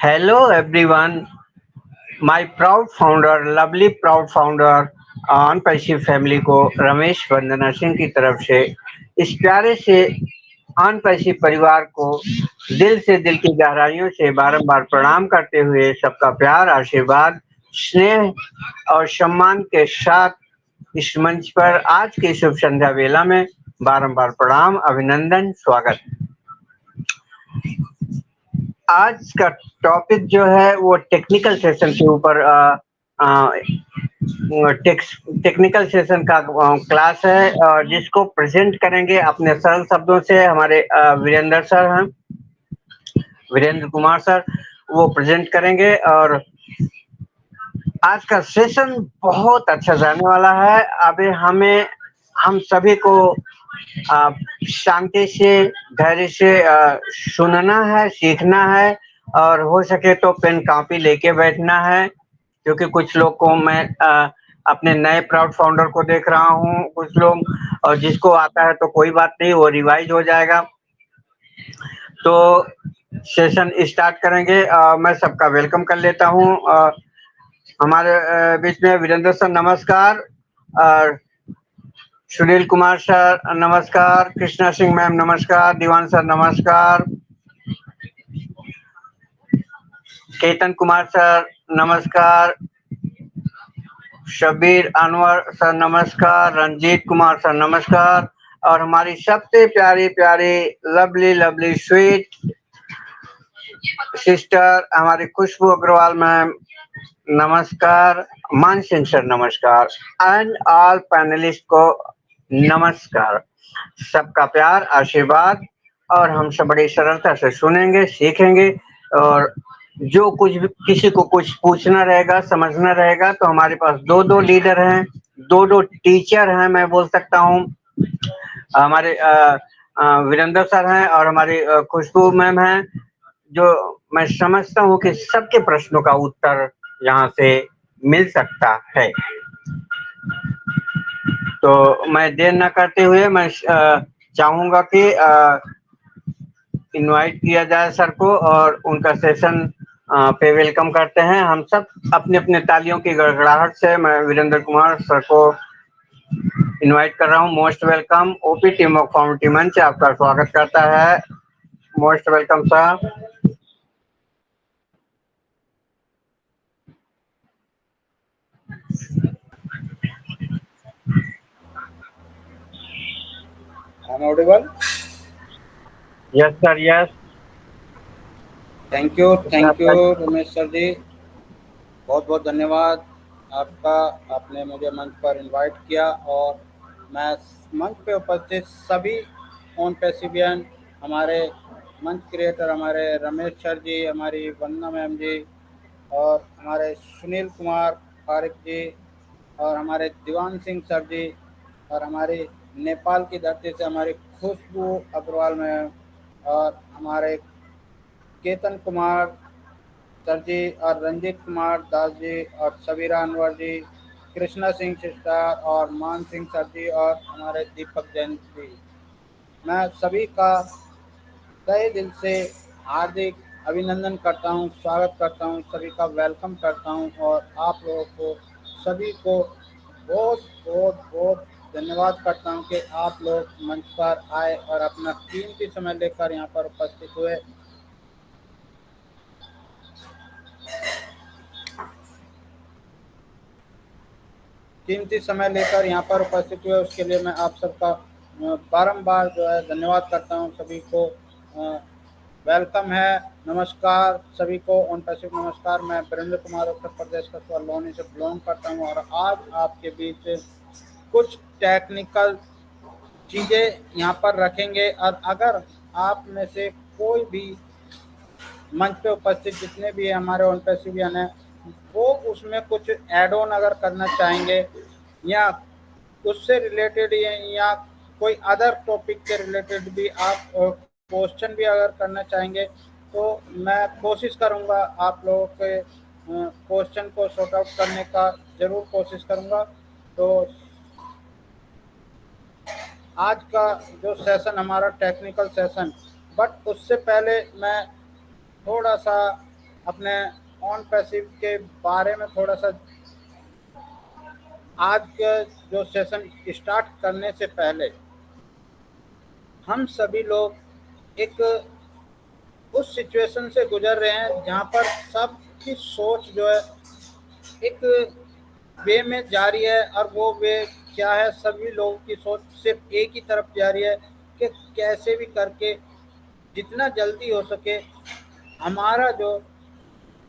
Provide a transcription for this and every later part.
Hello everyone, my proud founder, lovely proud founder on passive family को रमेश वंदना सिंह की तरफ से इस प्यारे से ऑन पैसिव परिवार को दिल से दिल की गहराइयों से बारंबार प्रणाम करते हुए सबका प्यार आशीर्वाद स्नेह और सम्मान के साथ इस मंच पर आज की शुभ संध्या वेला में बारंबार प्रणाम अभिनंदन स्वागत। आज का टॉपिक जो है वो टेक्निकल सेशन के ऊपर टेक्निकल सेशन का क्लास है और जिसको प्रेजेंट करेंगे अपने सरल शब्दों से हमारे वीरेंद्र सर हैं, वीरेंद्र कुमार सर वो प्रेजेंट करेंगे। और आज का सेशन बहुत अच्छा जाने वाला है। अभी हम सभी को शांति से धैर्य से सुनना है, सीखना है और हो सके तो पेन कॉपी लेके बैठना है, क्योंकि कुछ लोग को मैं अपने नए प्राउड फाउंडर को देख रहा हूँ, कुछ लोग और जिसको आता है तो कोई बात नहीं, वो रिवाइज हो जाएगा। तो सेशन स्टार्ट करेंगे। मैं सबका वेलकम कर लेता हूँ। हमारे बीच में वीरेंद्र सर नमस्कार, और सुनील कुमार सर नमस्कार, कृष्णा सिंह मैम नमस्कार, दीवान सर नमस्कार, केतन कुमार सर नमस्कार, शबीर अनवर सर नमस्कार, रंजीत कुमार सर नमस्कार, और हमारी सबसे प्यारी प्यारी लवली लवली स्वीट सिस्टर हमारी खुशबू अग्रवाल मैम नमस्कार, मान सिंह सर नमस्कार, एंड ऑल पैनलिस्ट को नमस्कार। सबका प्यार आशीर्वाद और हम सब बड़ी सरलता से सुनेंगे, सीखेंगे। और जो कुछ भी किसी को कुछ पूछना रहेगा, समझना रहेगा, तो हमारे पास दो दो लीडर हैं, दो दो टीचर हैं, मैं बोल सकता हूँ। हमारे वीरेंद्र सर हैं और हमारी खुशबू मैम हैं, जो मैं समझता हूँ कि सबके प्रश्नों का उत्तर यहाँ से मिल सकता है। तो मैं देर न करते हुए मैं चाहूँगा कि इनवाइट किया जाए सर को और उनका सेशन पे वेलकम करते हैं। हम सब अपने अपने तालियों की गड़गड़ाहट से मैं वीरेंद्र कुमार सर को इनवाइट कर रहा हूँ। Most welcome. OP team of फाउंटी मंच आपका स्वागत करता है। Most welcome sir. I'm audible. Yes sir, yes. Thank you Ramesh sir ji, बहुत बहुत धन्यवाद आपका। आपने मुझे मंच पर इनवाइट किया और मैं मंच पे उपस्थित सभी ऑन पैसिवियन, हमारे मंच क्रिएटर हमारे रमेश सर जी, हमारी वंदना मैम जी और हमारे सुनील कुमार पारिक जी और हमारे दीवान सिंह सर जी और हमारी नेपाल की धरती से हमारी खुशबू अग्रवाल मैम और हमारे केतन कुमार सर जी और रंजीत कुमार दास जी और सबीरा अनवर जी, कृष्णा सिंह सिस्टर और मान सिंह सर जी और हमारे दीपक जैन जी, मैं सभी का तहे दिल से हार्दिक अभिनंदन करता हूं, स्वागत करता हूं, सभी का वेलकम करता हूं और आप लोगों को सभी को बहुत बहुत बहुत धन्यवाद करता हूं कि आप लोग मंच पर आए और अपना कीमती समय लेकर यहाँ पर उपस्थित हुए। कीमती समय लेकर यहाँ पर उपस्थित हुए उसके लिए मैं आप सबका बारंबार जो है धन्यवाद करता हूँ। सभी को वेलकम है, नमस्कार सभी को ऑन पैसिव नमस्कार। मैं वीरेंद्र कुमार उत्तर प्रदेश का लोनी से बिलोंग करता हूँ और आज आपके बीच कुछ टेक्निकल चीज़ें यहाँ पर रखेंगे और अगर आप में से कोई भी मंच पे उपस्थित जितने भी हमारे ऑन पैसिवियन हैं वो उसमें कुछ एड ऑन अगर करना चाहेंगे या उससे रिलेटेड या कोई अदर टॉपिक के रिलेटेड भी आप क्वेश्चन भी अगर करना चाहेंगे तो मैं कोशिश करूंगा आप लोगों के क्वेश्चन को सॉर्ट आउट करने का ज़रूर कोशिश करूंगा। तो आज का जो सेशन हमारा टेक्निकल सेशन, बट उससे पहले मैं थोड़ा सा अपने ऑन पैसिव के बारे में थोड़ा सा, आज के जो सेशन स्टार्ट करने से पहले हम सभी लोग एक उस सिचुएशन से गुजर रहे हैं जहाँ पर सबकी सोच जो है एक वे में जा रही है, और वो वे क्या है, सभी लोगों की सोच सिर्फ एक ही तरफ जा रही है कि कैसे भी करके जितना जल्दी हो सके हमारा जो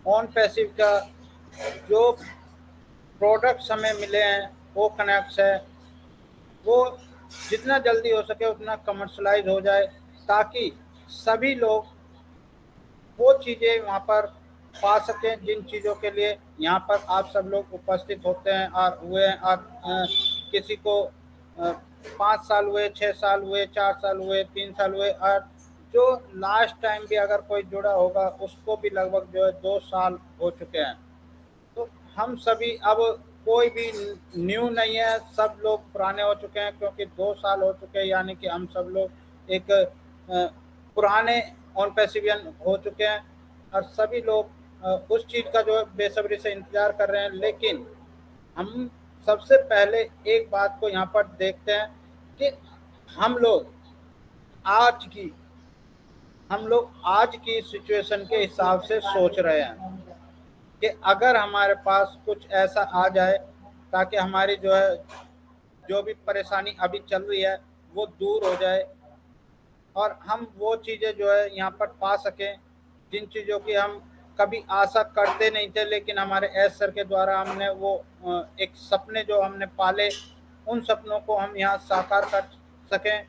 ऑन पैसिव का जो प्रोडक्ट्स हमें मिले हैं, वो कनेक्ट्स है, वो जितना जल्दी हो सके उतना कमर्शलाइज हो जाए, ताकि सभी लोग वो चीज़ें वहाँ पर पा सकें जिन चीज़ों के लिए यहाँ पर आप सब लोग उपस्थित होते हैं और हुए हैं। और किसी को 5 साल हुए, 6 साल हुए, 4 साल हुए, 3 साल हुए, और जो लास्ट टाइम भी अगर कोई जुड़ा होगा उसको भी लगभग जो है 2 साल हो चुके हैं। तो हम सभी अब कोई भी न्यू नहीं है, सब लोग पुराने हो चुके हैं, क्योंकि 2 साल हो चुके हैं, यानी कि हम सब लोग एक पुराने ऑन पैसिवियन हो चुके हैं। और सभी लोग उस चीज़ का जो है बेसब्री से इंतजार कर रहे हैं। लेकिन हम सबसे पहले एक बात को यहाँ पर देखते हैं कि हम लोग आज की हम लोग आज की सिचुएशन के हिसाब से सोच रहे हैं कि अगर हमारे पास कुछ ऐसा आ जाए ताकि हमारी जो है जो भी परेशानी अभी चल रही है वो दूर हो जाए, और हम वो चीज़ें जो है यहाँ पर पा सकें जिन चीज़ों की हम कभी आशा करते नहीं थे, लेकिन हमारे एस सर के द्वारा हमने वो एक सपने जो हमने पाले, उन सपनों को हम यहाँ साकार कर सकें।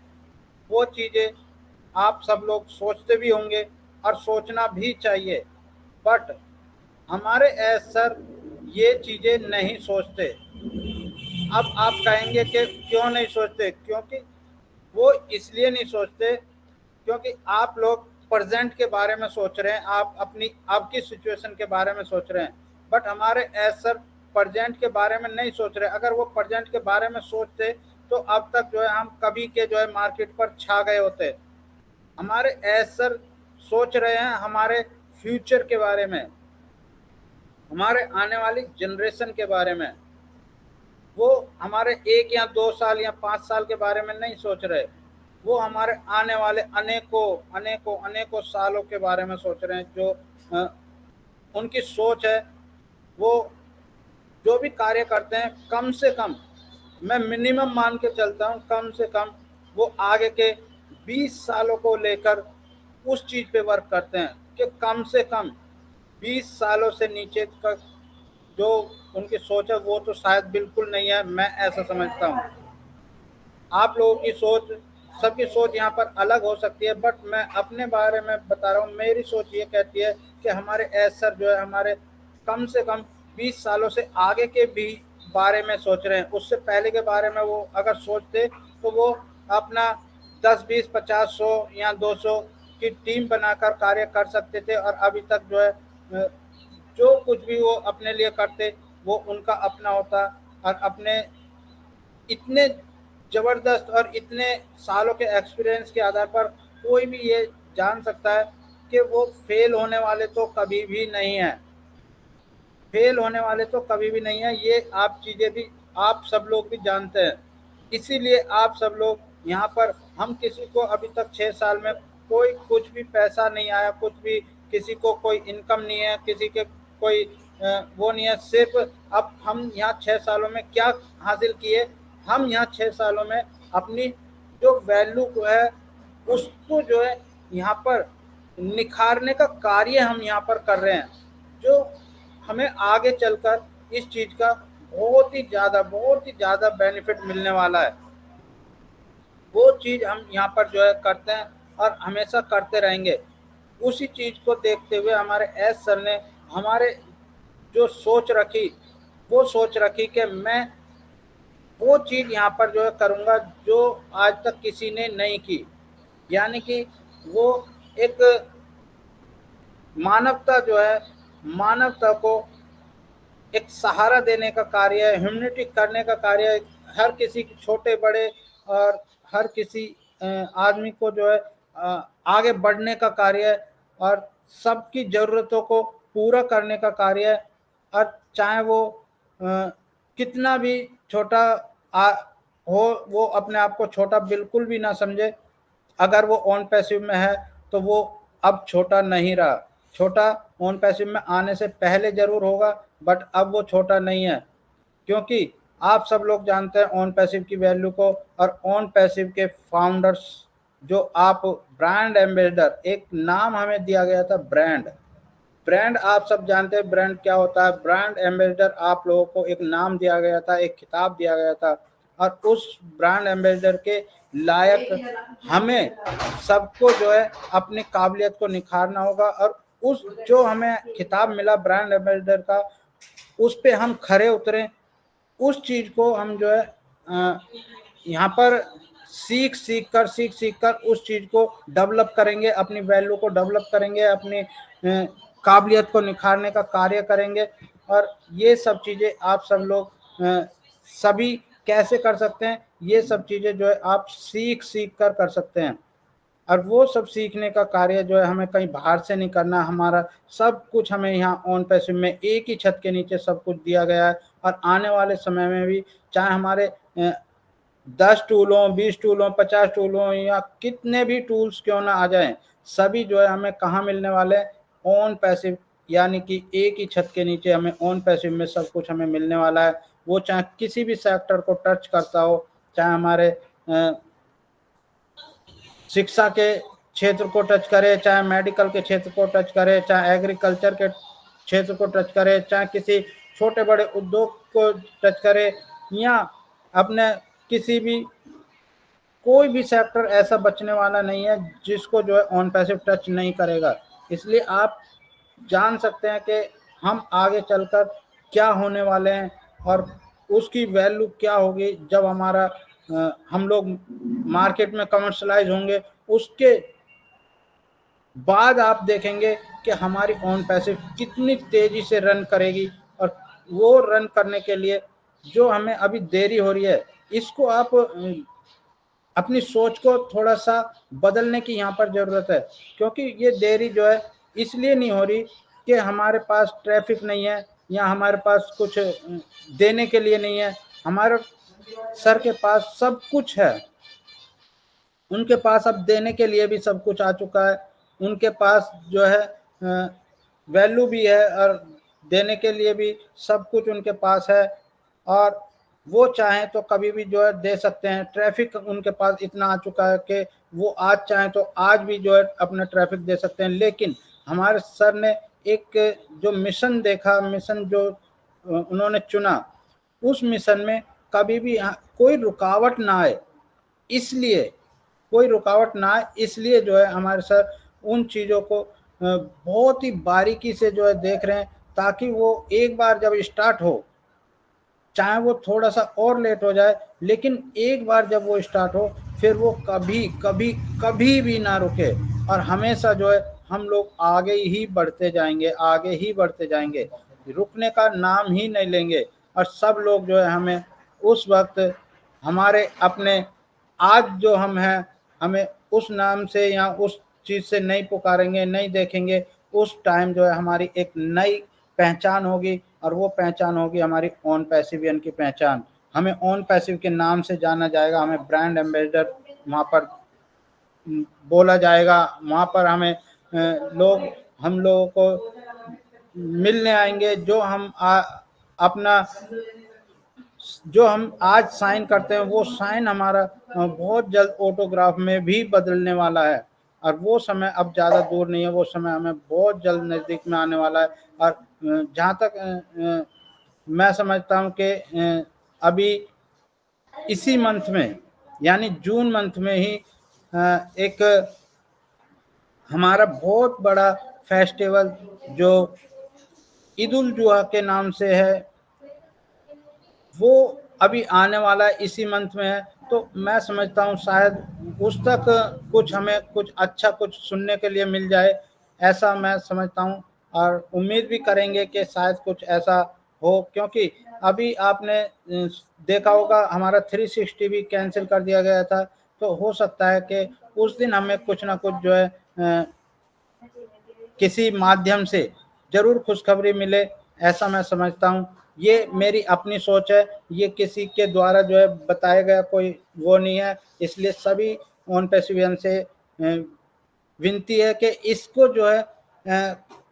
वो चीज़ें आप सब लोग सोचते भी होंगे और सोचना भी चाहिए, बट हमारे एस सर ये चीज़ें नहीं सोचते। अब आप कहेंगे कि क्यों नहीं सोचते? क्योंकि वो इसलिए नहीं सोचते क्योंकि आप लोग प्रेजेंट के बारे में सोच रहे हैं, आप अपनी आपकी सिचुएशन के बारे में सोच रहे हैं, बट हमारे एज सर प्रेजेंट के बारे में नहीं सोच रहे। अगर वो प्रेजेंट के बारे में सोचते तो अब तक जो है हम कभी के जो है मार्केट पर छा गए होते। हमारे एज सर सोच रहे हैं हमारे फ्यूचर के बारे में, हमारे आने वाली जनरेशन के बारे में। वो हमारे 1 या 2 साल या 5 साल के बारे में नहीं सोच रहे, वो हमारे आने वाले अनेकों अनेकों अनेकों सालों के बारे में सोच रहे हैं। जो उनकी सोच है, वो जो भी कार्य करते हैं कम से कम, मैं मिनिमम मान के चलता हूँ, कम से कम वो आगे के 20 सालों को लेकर उस चीज़ पे वर्क करते हैं कि कम से कम 20 सालों से नीचे का जो उनकी सोच है वो तो शायद बिल्कुल नहीं है, मैं ऐसा समझता हूँ। आप लोगों की सोच, सबकी सोच यहाँ पर अलग हो सकती है, बट मैं अपने बारे में बता रहा हूँ। मेरी सोच ये कहती है कि हमारे एज सर जो है हमारे कम से कम 20 सालों से आगे के भी बारे में सोच रहे हैं। उससे पहले के बारे में वो अगर सोचते तो वो अपना 10, 20, 50, 100 या 200 की टीम बनाकर कार्य कर सकते थे, और अभी तक जो है जो कुछ भी वो अपने लिए करते वो उनका अपना होता। और अपने इतने ज़बरदस्त और इतने सालों के एक्सपीरियंस के आधार पर कोई भी ये जान सकता है कि वो फेल होने वाले तो कभी भी नहीं है, फेल होने वाले तो कभी भी नहीं है। ये आप चीज़ें भी आप सब लोग भी जानते हैं। इसीलिए आप सब लोग यहाँ पर, हम किसी को अभी तक 6 साल में कोई कुछ भी पैसा नहीं आया, कुछ भी किसी को कोई इनकम नहीं है, किसी के कोई वो नहीं है। सिर्फ अब हम यहाँ 6 सालों में क्या हासिल किए, हम यहाँ 6 सालों में अपनी जो वैल्यू को है उसको जो है यहाँ पर निखारने का कार्य हम यहाँ पर कर रहे हैं, जो हमें आगे चलकर इस चीज़ का बहुत ही ज़्यादा बेनिफिट मिलने वाला है। वो चीज़ हम यहाँ पर जो है करते हैं और हमेशा करते रहेंगे। उसी चीज़ को देखते हुए हमारे एस सर ने हमारे जो सोच रखी, वो सोच रखी कि मैं वो चीज़ यहाँ पर जो है करूँगा जो आज तक किसी ने नहीं की। यानी कि वो एक मानवता जो है, मानवता को एक सहारा देने का कार्य है, ह्यूमैनिटी करने का कार्य है। हर किसी छोटे बड़े और हर किसी आदमी को जो है आगे बढ़ने का कार्य है, और सबकी ज़रूरतों को पूरा करने का कार्य है। और चाहे वो कितना भी छोटा आ, हो, वो अपने आप को छोटा बिल्कुल भी ना समझे। अगर वो ऑन पैसिव में है तो वो अब छोटा नहीं रहा। छोटा ऑन पैसिव में आने से पहले जरूर होगा, बट अब वो छोटा नहीं है, क्योंकि आप सब लोग जानते हैं ऑन पैसिव की वैल्यू को। और ऑन पैसिव के फाउंडर्स जो आप ब्रांड एम्बेसडर, एक नाम हमें दिया गया था ब्रांड। ब्रांड आप सब जानते हैं ब्रांड क्या होता है। ब्रांड एम्बेसडर आप लोगों को एक नाम दिया गया था, एक खिताब दिया गया था, और उस ब्रांड एम्बेसडर के लायक हमें सबको जो है अपनी काबिलियत को निखारना होगा। और उस जो हमें खिताब मिला ब्रांड एम्बेसडर का, उस पे हम खरे उतरें। उस चीज को हम जो है यहाँ पर सीख सीख कर उस चीज को डेवलप करेंगे, अपनी वैल्यू को डेवलप करेंगे, अपनी काबिलियत को निखारने का कार्य करेंगे। और ये सब चीजें आप सब लोग सभी कैसे कर सकते हैं, ये सब चीजें जो है आप सीख कर सकते हैं। और वो सब सीखने का कार्य जो है हमें कहीं बाहर से नहीं करना। हमारा सब कुछ हमें यहाँ ऑन पैसिव में एक ही छत के नीचे सब कुछ दिया गया है। और आने वाले समय में भी चाहे हमारे 10 टूलों, 20 टूलों, 50 टूलों या कितने भी टूल्स क्यों ना आ जाएं, सभी जो है हमें कहाँ मिलने वाले हैं, ऑन पैसिव, यानी कि एक ही छत के नीचे हमें ऑन पैसिव में सब कुछ हमें मिलने वाला है। वो चाहे किसी भी सेक्टर को टच करता हो, चाहे हमारे शिक्षा के क्षेत्र को टच करे, चाहे मेडिकल के क्षेत्र को टच करे, चाहे एग्रीकल्चर के क्षेत्र को टच करे, चाहे किसी छोटे बड़े उद्योग को टच करे, या अपने किसी भी कोई भी सेक्टर ऐसा बचने वाला नहीं है जिसको जो है ऑन पैसिव टच नहीं करेगा। इसलिए आप जान सकते हैं कि हम आगे चलकर क्या होने वाले हैं और उसकी वैल्यू क्या होगी जब हमारा हम लोग मार्केट में कमर्शलाइज होंगे। उसके बाद आप देखेंगे कि हमारी ऑन पैसिव कितनी तेजी से रन करेगी। और वो रन करने के लिए जो हमें अभी देरी हो रही है, इसको आप अपनी सोच को थोड़ा सा बदलने की यहाँ पर ज़रूरत है। क्योंकि ये देरी जो है इसलिए नहीं हो रही कि हमारे पास ट्रैफिक नहीं है या हमारे पास कुछ देने के लिए नहीं है। हमारे सर के पास सब कुछ है, उनके पास अब देने के लिए भी सब कुछ आ चुका है। उनके पास जो है वैल्यू भी है और देने के लिए भी सब कुछ उनके पास है। और वो चाहें तो कभी भी जो है दे सकते हैं। ट्रैफिक उनके पास इतना आ चुका है कि वो आज चाहें तो आज भी जो है अपना ट्रैफिक दे सकते हैं। लेकिन हमारे सर ने एक जो मिशन देखा, मिशन जो उन्होंने चुना, उस मिशन में कभी भी कोई रुकावट ना आए, इसलिए कोई रुकावट ना आए इसलिए जो है हमारे सर उन चीज़ों को बहुत ही बारीकी से जो है देख रहे हैं, ताकि वो एक बार जब स्टार्ट हो, चाहे वो थोड़ा सा और लेट हो जाए, लेकिन एक बार जब वो स्टार्ट हो फिर वो कभी कभी कभी भी ना रुके। और हमेशा जो है हम लोग आगे ही बढ़ते जाएंगे, आगे ही बढ़ते जाएंगे, रुकने का नाम ही नहीं लेंगे। और सब लोग जो है हमें उस वक्त हमारे अपने आज जो हम हैं, हमें उस नाम से या उस चीज़ से नहीं पुकारेंगे, नहीं देखेंगे। उस टाइम जो है हमारी एक नई पहचान होगी, और वो पहचान होगी हमारी ऑन पैसिवियन की पहचान। हमें ऑन पैसिव के नाम से जाना जाएगा, हमें ब्रांड एम्बेसडर वहाँ पर बोला जाएगा। वहाँ पर हमें लोग हम लोगों को मिलने आएंगे। जो हम अपना जो हम आज साइन करते हैं वो साइन हमारा बहुत जल्द ऑटोग्राफ में भी बदलने वाला है। और वो समय अब ज़्यादा दूर नहीं है, वो समय हमें बहुत जल्द नज़दीक में आने वाला है। और जहाँ तक मैं समझता हूँ कि अभी इसी मंथ में, यानी जून मंथ में ही एक हमारा बहुत बड़ा फेस्टिवल जो ईद उल जुहा के नाम से है, वो अभी आने वाला है, इसी मंथ में है। तो मैं समझता हूँ शायद उस तक कुछ हमें कुछ अच्छा कुछ सुनने के लिए मिल जाए, ऐसा मैं समझता हूँ। और उम्मीद भी करेंगे कि शायद कुछ ऐसा हो, क्योंकि अभी आपने देखा होगा हमारा 360 भी कैंसिल कर दिया गया था। तो हो सकता है कि उस दिन हमें कुछ ना कुछ जो है किसी माध्यम से जरूर खुशखबरी मिले, ऐसा मैं समझता हूँ। ये मेरी अपनी सोच है, ये किसी के द्वारा जो है बताया गया कोई वो नहीं है। इसलिए सभी ओन पेसिवियन से विनती है कि इसको जो है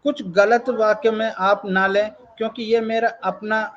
कुछ गलत वाक्य में आप ना लें, क्योंकि ये मेरा अपना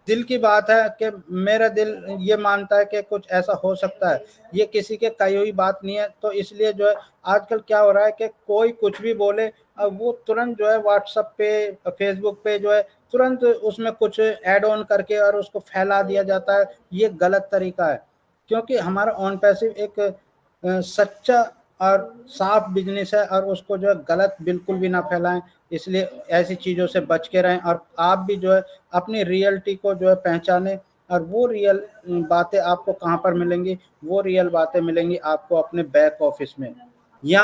दिल की बात है कि मेरा दिल ये मानता है कि कुछ ऐसा हो सकता है, ये किसी के कही हुई बात नहीं है। तो इसलिए जो है आजकल क्या हो रहा है कि कोई कुछ भी बोले, वो तुरंत जो है व्हाट्सएप पे, फेसबुक पे जो है तुरंत उसमें कुछ ऐड ऑन करके और उसको फैला दिया जाता है। ये गलत तरीका है, क्योंकि हमारा ऑन पैसिव एक सच्चा और साफ बिजनेस है, और उसको जो है गलत बिल्कुल भी ना फैलाएं। इसलिए ऐसी चीज़ों से बच के रहें, और आप भी जो है अपनी रियलिटी को जो है पहचानें। और वो रियल बातें आपको कहाँ पर मिलेंगी? वो रियल बातें मिलेंगी आपको अपने बैक ऑफिस में, या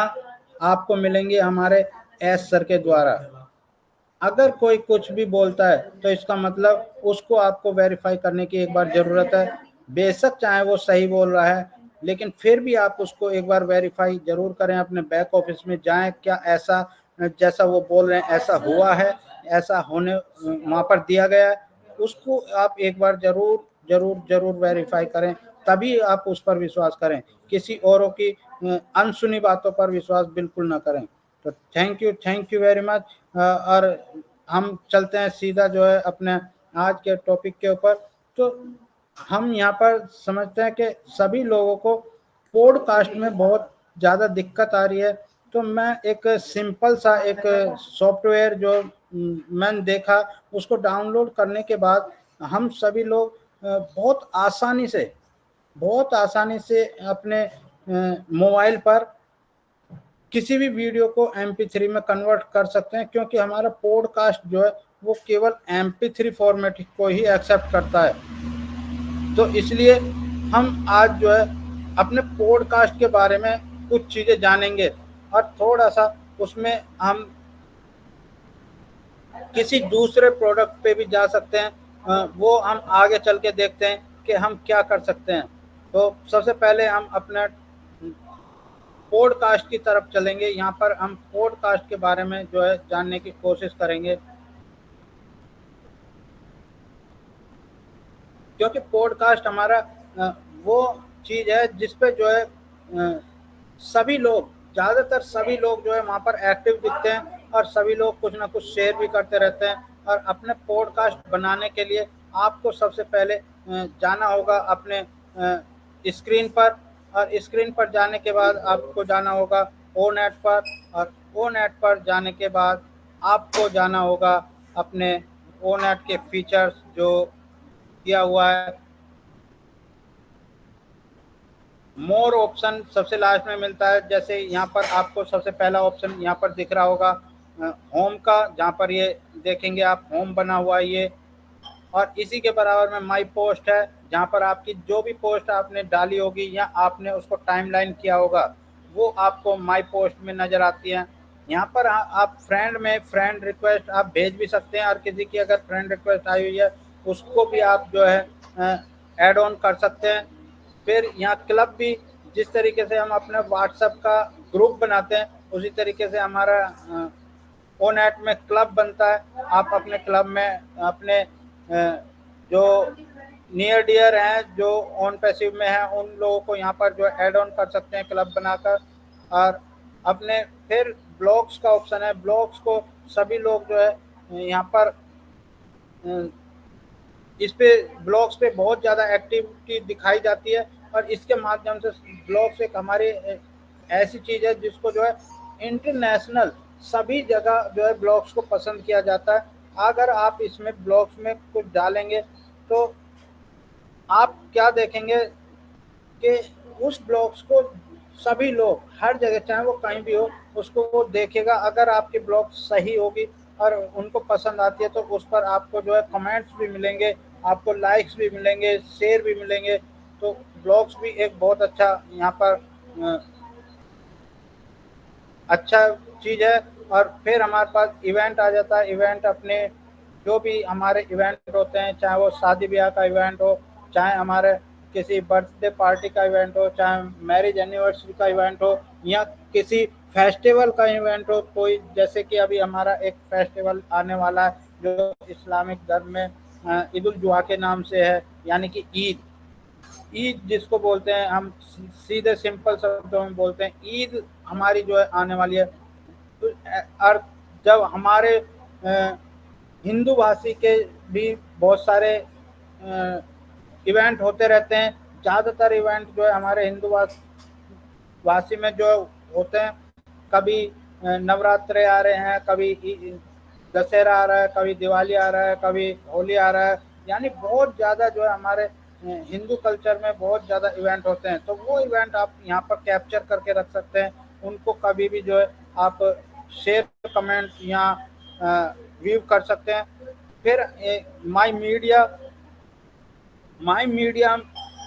आपको मिलेंगी हमारे एस सर के द्वारा। अगर कोई कुछ भी बोलता है तो इसका मतलब उसको आपको वेरीफाई करने की एक बार ज़रूरत है। बेशक चाहे वो सही बोल रहा है, लेकिन फिर भी आप उसको एक बार वेरीफाई ज़रूर करें। अपने बैक ऑफिस में जाएं, क्या ऐसा जैसा वो बोल रहे हैं ऐसा हुआ है, ऐसा होने वहाँ पर दिया गया है, उसको आप एक बार ज़रूर ज़रूर ज़रूर वेरीफाई करें, तभी आप उस पर विश्वास करें। किसी औरों की अनसुनी बातों पर विश्वास बिल्कुल ना करें। तो थैंक यू वेरी मच। और हम चलते हैं सीधा जो है अपने आज के टॉपिक के ऊपर। तो हम यहाँ पर समझते हैं कि सभी लोगों को पॉडकास्ट में बहुत ज़्यादा दिक्कत आ रही है। तो मैं एक सिंपल सा एक सॉफ्टवेयर जो मैंने देखा, उसको डाउनलोड करने के बाद हम सभी लोग बहुत आसानी से अपने मोबाइल पर किसी भी वीडियो को MP3 में कन्वर्ट कर सकते हैं, क्योंकि हमारा पॉडकास्ट जो है वो केवल MP3 फॉर्मेट को ही एक्सेप्ट करता है। तो इसलिए हम आज जो है अपने पॉडकास्ट के बारे में कुछ चीज़ें जानेंगे, और थोड़ा सा उसमें हम किसी दूसरे प्रोडक्ट पे भी जा सकते हैं। वो हम आगे चल के देखते हैं कि हम क्या कर सकते हैं। तो सबसे पहले हम अपना पॉडकास्ट की तरफ चलेंगे। यहाँ पर हम पॉडकास्ट के बारे में जो है जानने की कोशिश करेंगे, क्योंकि पॉडकास्ट हमारा वो चीज़ है जिस पे जो है सभी लोग, ज़्यादातर सभी लोग जो है वहाँ पर एक्टिव दिखते हैं, और सभी लोग कुछ ना कुछ शेयर भी करते रहते हैं। और अपने पॉडकास्ट बनाने के लिए आपको सबसे पहले जाना होगा अपने स्क्रीन पर, और स्क्रीन पर जाने के बाद आपको जाना होगा ओनेट पर, और ओनेट पर जाने के बाद आपको जाना होगा अपने ओनेट के फीचर्स जो दिया हुआ है। मोर ऑप्शन सबसे लास्ट में मिलता है। जैसे यहाँ पर आपको सबसे पहला ऑप्शन यहाँ पर दिख रहा होगा होम का, जहाँ पर ये देखेंगे आप होम बना हुआ है ये, और इसी के बराबर में माई पोस्ट है, जहाँ पर आपकी जो भी पोस्ट आपने डाली होगी या आपने उसको टाइमलाइन किया होगा वो आपको माई पोस्ट में नज़र आती है। यहाँ पर आप फ्रेंड में फ्रेंड रिक्वेस्ट आप भेज भी सकते हैं, और किसी की अगर फ्रेंड रिक्वेस्ट आई हुई है उसको भी आप जो है ऐड ऑन कर सकते हैं। फिर यहाँ क्लब भी, जिस तरीके से हम अपने व्हाट्सएप का ग्रुप बनाते हैं उसी तरीके से हमारा ओनेट में क्लब बनता है। आप अपने क्लब में अपने जो नियर डियर हैं जो ऑन पैसिव में हैं उन लोगों को यहाँ पर जो ऐड ऑन कर सकते हैं क्लब बनाकर। और अपने फिर ब्लॉग्स का ऑप्शन है, ब्लॉग्स को सभी लोग जो है यहाँ पर इस पे ब्लॉग्स पे बहुत ज़्यादा एक्टिविटी दिखाई जाती है, और इसके माध्यम से ब्लॉग्स एक हमारी ऐसी चीज़ है जिसको जो है इंटरनेशनल सभी जगह जो है ब्लॉग्स को पसंद किया जाता है। अगर आप इसमें ब्लॉग्स में कुछ डालेंगे तो आप क्या देखेंगे कि उस ब्लॉग्स को सभी लोग हर जगह, चाहे वो कहीं भी हो, उसको वो देखेगा। अगर आपकी ब्लॉग सही होगी और उनको पसंद आती है तो उस पर आपको जो है कमेंट्स भी मिलेंगे, आपको लाइक्स भी मिलेंगे, शेयर भी मिलेंगे। तो ब्लॉग्स भी एक बहुत अच्छा यहाँ पर अच्छा चीज़ है। और फिर हमारे पास इवेंट आ जाता है। इवेंट अपने जो भी हमारे इवेंट होते हैं, चाहे वो शादी ब्याह का इवेंट हो, चाहे हमारे किसी बर्थडे पार्टी का इवेंट हो, चाहे मैरिज एनिवर्सरी का इवेंट हो, या किसी फेस्टिवल का इवेंट हो, कोई जैसे कि अभी हमारा एक फेस्टिवल आने वाला है जो इस्लामिक धर्म में ईद उल जुहा के नाम से है, यानी कि ईद। ईद जिसको बोलते हैं हम सीधे सिंपल शब्दों में बोलते हैं, ईद हमारी जो है आने वाली है। तो और जब हमारे हिंदू भाषी के भी बहुत सारे इवेंट होते रहते हैं। ज़्यादातर इवेंट जो है हमारे हिंदू भाषी में जो होते हैं, कभी नवरात्रे आ रहे हैं, कभी दशहरा आ रहा है, कभी दिवाली आ रहा है, कभी होली आ रहा है, यानी बहुत ज़्यादा जो है हमारे हिंदू कल्चर में बहुत ज़्यादा इवेंट होते हैं। तो वो इवेंट आप यहाँ पर कैप्चर करके रख सकते हैं, उनको कभी भी जो है आप शेयर, कमेंट या व्यू कर सकते हैं। फिर माई मीडिया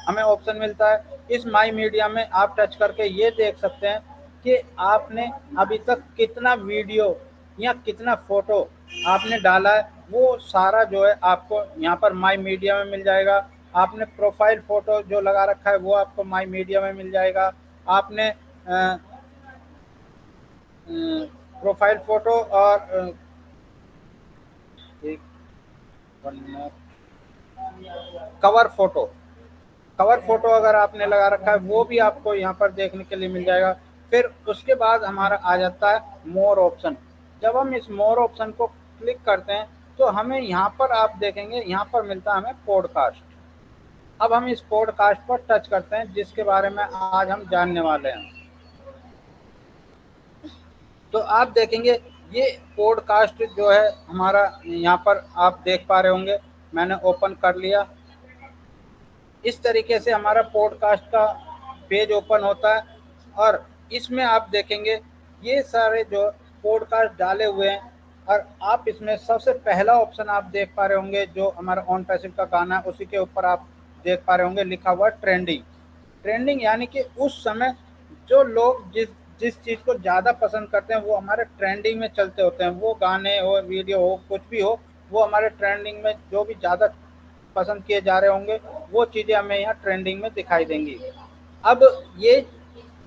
हमें ऑप्शन मिलता है। इस माई मीडिया में आप टच करके ये देख सकते हैं कि आपने अभी तक कितना वीडियो या कितना फोटो आपने डाला है, वो सारा जो है आपको यहाँ पर माई मीडिया में मिल जाएगा। आपने प्रोफाइल फोटो जो लगा रखा है वो आपको माई मीडिया में मिल जाएगा। आपने प्रोफाइल फोटो और एक कवर फोटो अगर आपने लगा रखा है वो भी आपको यहाँ पर देखने के लिए मिल जाएगा। फिर उसके बाद हमारा आ जाता है मोर ऑप्शन। जब हम इस मोर ऑप्शन को क्लिक करते हैं तो हमें यहाँ पर आप देखेंगे, यहाँ पर मिलता है हमें पॉडकास्ट। अब हम इस पॉडकास्ट पर टच करते हैं जिसके बारे में आज हम जानने वाले हैं। तो आप देखेंगे ये पॉडकास्ट जो है हमारा यहाँ पर आप देख पा रहे होंगे, मैंने ओपन कर लिया। इस तरीके से हमारा पॉडकास्ट का पेज ओपन होता है और इसमें आप देखेंगे ये सारे जो पॉडकास्ट डाले हुए हैं। और आप इसमें सबसे पहला ऑप्शन आप देख पा रहे होंगे जो हमारा ऑन पैसिव का गाना है, उसी के ऊपर आप देख पा रहे होंगे लिखा हुआ ट्रेंडिंग यानी कि उस समय जो लोग जिस जिस चीज़ को ज़्यादा पसंद करते हैं वो हमारे ट्रेंडिंग में चलते होते हैं। वो गाने हो, वीडियो हो, कुछ भी हो, वो हमारे ट्रेंडिंग में जो भी ज़्यादा पसंद किए जा रहे होंगे वो चीज़ें हमें यहाँ ट्रेंडिंग में दिखाई देंगी। अब ये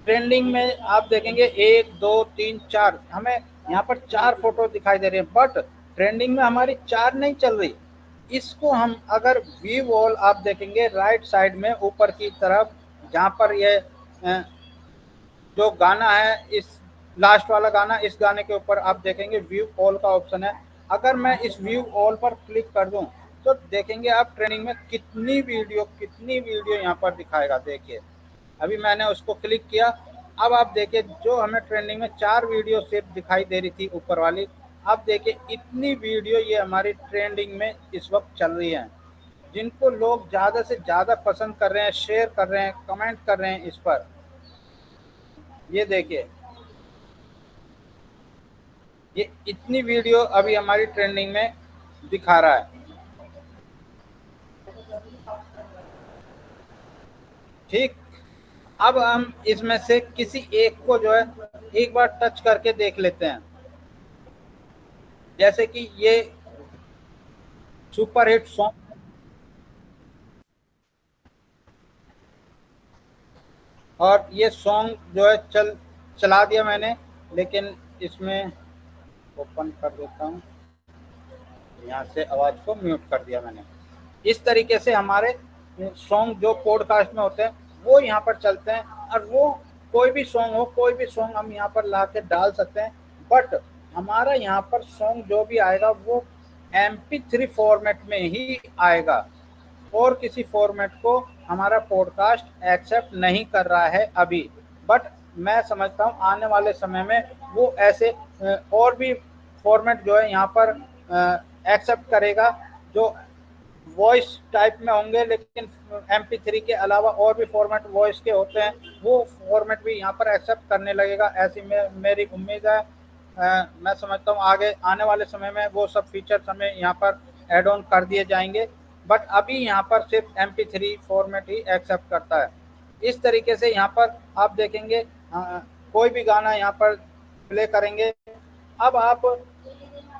ट्रेंडिंग में आप देखेंगे 1 2 3 4 हमें यहाँ पर 4 फोटो दिखाई दे रहे हैं, बट ट्रेंडिंग में हमारी 4 नहीं चल रही। इसको हम अगर व्यू ऑल आप देखेंगे राइट साइड में ऊपर की तरफ, जहाँ पर ये जो गाना है, इस लास्ट वाला गाना, इस गाने के ऊपर आप देखेंगे व्यू ऑल का ऑप्शन है। अगर मैं इस व्यू ऑल पर क्लिक कर दूं तो देखेंगे आप ट्रेंडिंग में कितनी वीडियो यहाँ पर दिखाएगा। देखिए अभी मैंने उसको क्लिक किया, अब आप देखिए जो हमें ट्रेंडिंग में 4 वीडियो सिर्फ दिखाई दे रही थी ऊपर वाली, आप देखिए इतनी वीडियो ये हमारी ट्रेंडिंग में इस वक्त चल रही है, जिनको लोग ज़्यादा से ज़्यादा पसंद कर रहे हैं, शेयर कर रहे हैं, कमेंट कर रहे हैं इस पर। ये देखिए ये इतनी वीडियो अभी हमारी ट्रेंडिंग में दिखा रहा है। ठीक, अब हम इसमें से किसी एक को जो है एक बार टच करके देख लेते हैं। जैसे कि ये सुपरहिट सॉन्ग, और ये सॉन्ग जो है चला दिया मैंने, लेकिन इसमें ओपन कर देता हूँ, यहाँ से आवाज़ को म्यूट कर दिया मैंने। इस तरीके से हमारे सॉन्ग जो पॉडकास्ट में होते हैं वो यहाँ पर चलते हैं, और वो कोई भी सॉन्ग हम यहाँ पर ला के डाल सकते हैं। बट हमारा यहाँ पर सॉन्ग जो भी आएगा वो MP3 फॉर्मेट में ही आएगा, और किसी फॉर्मेट को हमारा पॉडकास्ट एक्सेप्ट नहीं कर रहा है अभी। बट मैं समझता हूँ आने वाले समय में वो ऐसे और भी फॉर्मेट जो है यहाँ पर एक्सेप्ट करेगा, जो वॉइस टाइप में होंगे, लेकिन MP3 के अलावा और भी फॉर्मेट वॉइस के होते हैं, वो फॉर्मेट भी यहाँ पर एक्सेप्ट करने लगेगा, ऐसी मेरी उम्मीद है। मैं समझता हूँ आगे आने वाले समय में वो सब फीचर्स हमें यहाँ पर एड ऑन कर दिए जाएंगे। बट अभी यहाँ पर सिर्फ MP3 फॉर्मेट ही एक्सेप्ट करता है। इस तरीके से यहाँ पर आप देखेंगे कोई भी गाना यहाँ पर प्ले करेंगे। अब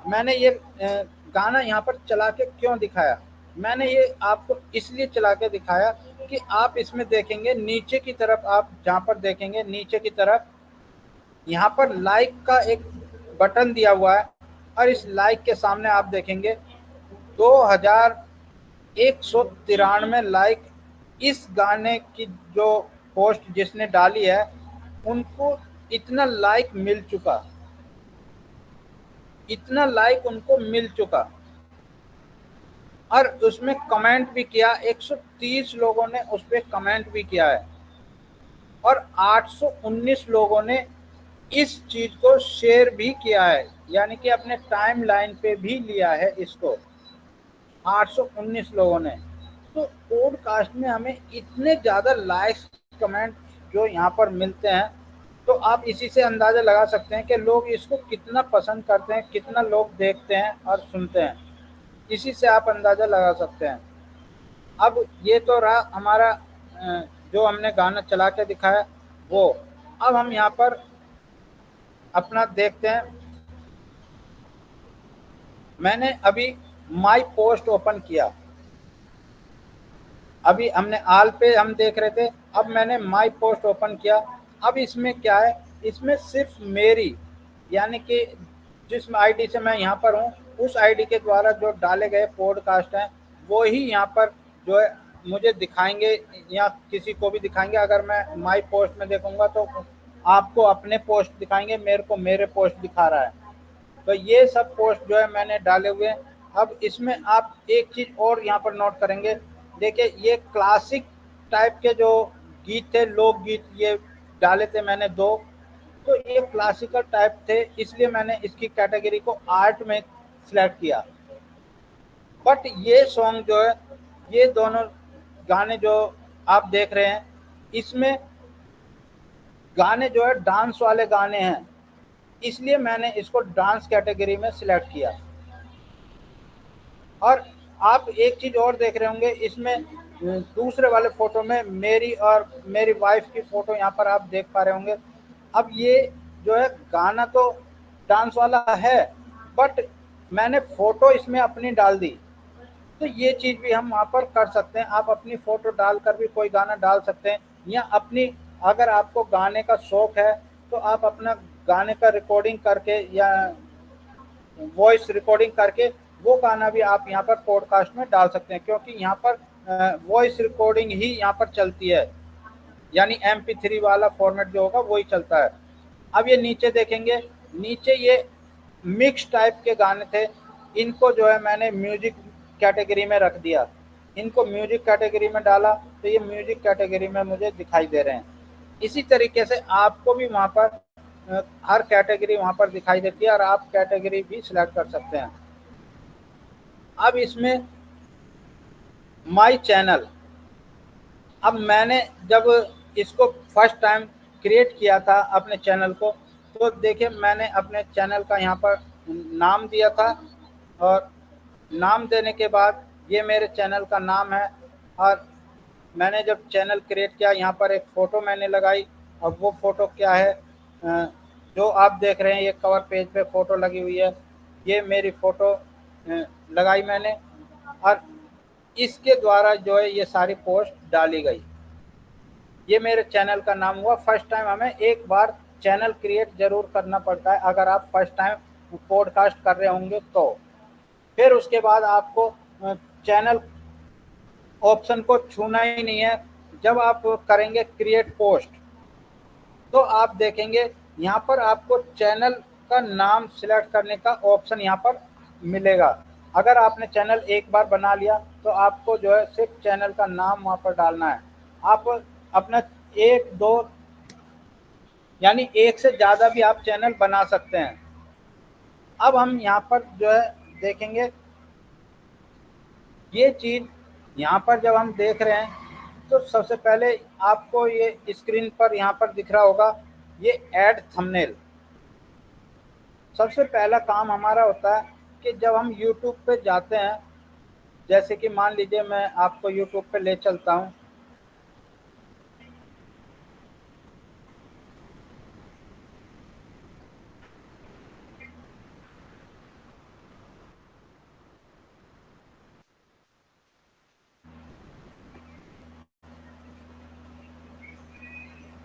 मैंने ये गाना यहाँ पर चला के क्यों दिखाया, मैंने ये आपको इसलिए चला के दिखाया कि आप इसमें देखेंगे नीचे की तरफ, आप जहाँ पर देखेंगे नीचे की तरफ यहाँ पर लाइक का एक बटन दिया हुआ है और इस लाइक के सामने आप देखेंगे 2193 लाइक इस गाने की जो पोस्ट जिसने डाली है उनको इतना लाइक मिल चुका, इतना लाइक उनको मिल चुका। और उसमें कमेंट भी किया, 130 लोगों ने उस पर कमेंट भी किया है और 819 लोगों ने इस चीज को शेयर भी किया है, यानी कि अपने टाइम लाइन पे भी लिया है इसको 819 लोगों ने। तो पॉडकास्ट में हमें इतने ज़्यादा लाइक्स कमेंट जो यहाँ पर मिलते हैं, तो आप इसी से अंदाज़ा लगा सकते हैं कि लोग इसको कितना पसंद करते हैं, कितना लोग देखते हैं और सुनते हैं। इसी से आप अंदाज़ा लगा सकते हैं। अब ये तो रहा हमारा जो हमने गाना चला के दिखाया वो। अब हम यहाँ पर अपना देखते हैं। मैंने अभी माई पोस्ट ओपन किया, अभी हमने आल पे हम देख रहे थे, अब मैंने माई पोस्ट ओपन किया। अब इसमें क्या है, इसमें सिर्फ मेरी यानी कि जिस आईडी से मैं यहाँ पर हूँ उस आईडी के द्वारा जो डाले गए पॉडकास्ट हैं वो ही यहाँ पर जो है मुझे दिखाएंगे या किसी को भी दिखाएंगे। अगर मैं माई पोस्ट में देखूंगा तो आपको अपने पोस्ट दिखाएंगे, मेरे को मेरे पोस्ट दिखा रहा है। तो ये सब पोस्ट जो है मैंने डाले हुए हैं। अब इसमें आप एक चीज और यहाँ पर नोट करेंगे, देखिए ये क्लासिक टाइप के जो गीत थे, लोकगीत ये डाले थे मैंने दो। तो ये क्लासिकल टाइप थे इसलिए मैंने इसकी कैटेगरी को आर्ट में सिलेक्ट किया। बट ये सॉन्ग जो है, ये दोनों गाने जो आप देख रहे हैं इसमें गाने जो है डांस वाले गाने हैं, इसलिए मैंने इसको डांस कैटेगरी में सिलेक्ट किया। और आप एक चीज और देख रहे होंगे इसमें, दूसरे वाले फोटो में मेरी और मेरी वाइफ की फोटो यहाँ पर आप देख पा रहे होंगे। अब ये जो है गाना तो डांस वाला है बट मैंने फोटो इसमें अपनी डाल दी। तो ये चीज भी हम वहाँ पर कर सकते हैं, आप अपनी फोटो डालकर भी कोई गाना डाल सकते हैं। या अपनी अगर आपको गाने का शौक है तो आप अपना गाने का रिकॉर्डिंग करके या वॉइस रिकॉर्डिंग करके वो गाना भी आप यहाँ पर पॉडकास्ट में डाल सकते हैं, क्योंकि यहाँ पर वॉइस रिकॉर्डिंग ही यहाँ पर चलती है, यानी MP3 वाला फॉर्मेट जो होगा वही चलता है। अब ये नीचे देखेंगे, नीचे ये मिक्स टाइप के गाने थे, इनको जो है मैंने म्यूजिक कैटेगरी में रख दिया। इनको म्यूजिक कैटेगरी में डाला तो ये म्यूजिक कैटेगरी में मुझे दिखाई दे रहे हैं। इसी तरीके से आपको भी वहाँ पर हर कैटेगरी वहाँ पर दिखाई देती है और आप कैटेगरी भी सिलेक्ट कर सकते हैं। अब इसमें माई चैनल, अब मैंने जब इसको फर्स्ट टाइम क्रिएट किया था अपने चैनल को, तो देखिए मैंने अपने चैनल का यहाँ पर नाम दिया था और नाम देने के बाद ये मेरे चैनल का नाम है। और मैंने जब चैनल क्रिएट किया यहाँ पर एक फ़ोटो मैंने लगाई। और वो फ़ोटो क्या है, जो आप देख रहे हैं ये कवर पेज पे फ़ोटो लगी हुई है, ये मेरी फ़ोटो लगाई मैंने और इसके द्वारा जो है ये सारी पोस्ट डाली गई। ये मेरे चैनल का नाम हुआ। फर्स्ट टाइम हमें एक बार चैनल क्रिएट जरूर करना पड़ता है अगर आप फर्स्ट टाइम पॉडकास्ट कर रहे होंगे तो। फिर उसके बाद आपको चैनल ऑप्शन को छूना ही नहीं है। जब आप करेंगे क्रिएट पोस्ट तो आप देखेंगे यहाँ पर आपको चैनल का नाम सिलेक्ट करने का ऑप्शन यहाँ पर मिलेगा। अगर आपने चैनल एक बार बना लिया तो आपको जो है सिर्फ चैनल का नाम वहाँ पर डालना है। आप अपना एक दो यानी एक से ज़्यादा भी आप चैनल बना सकते हैं। अब हम यहाँ पर जो है देखेंगे ये चीज़, यहाँ पर जब हम देख रहे हैं तो सबसे पहले आपको ये स्क्रीन पर यहाँ पर दिख रहा होगा ये ऐड थंबनेल। सबसे पहला काम हमारा होता है कि जब हम YouTube पे जाते हैं, जैसे कि मान लीजिए मैं आपको YouTube पे ले चलता हूँ।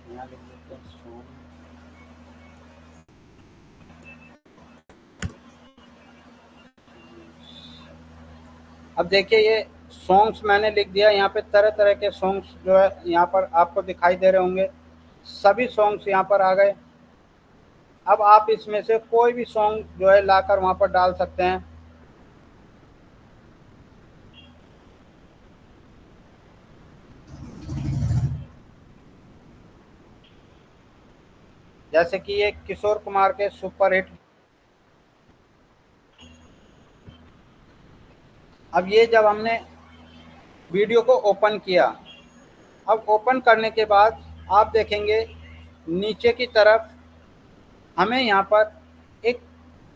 यहाँ लिख देते हैं सोम। अब देखिए ये सॉन्ग्स मैंने लिख दिया, यहाँ पे तरह तरह के सॉन्ग्स जो है यहाँ पर आपको दिखाई दे रहे होंगे, सभी सॉन्ग्स यहाँ पर आ गए। अब आप इसमें से कोई भी सॉन्ग जो है लाकर वहाँ पर डाल सकते हैं। जैसे कि ये किशोर कुमार के सुपरहिट। अब ये जब हमने वीडियो को ओपन किया, अब ओपन करने के बाद आप देखेंगे नीचे की तरफ हमें यहाँ पर एक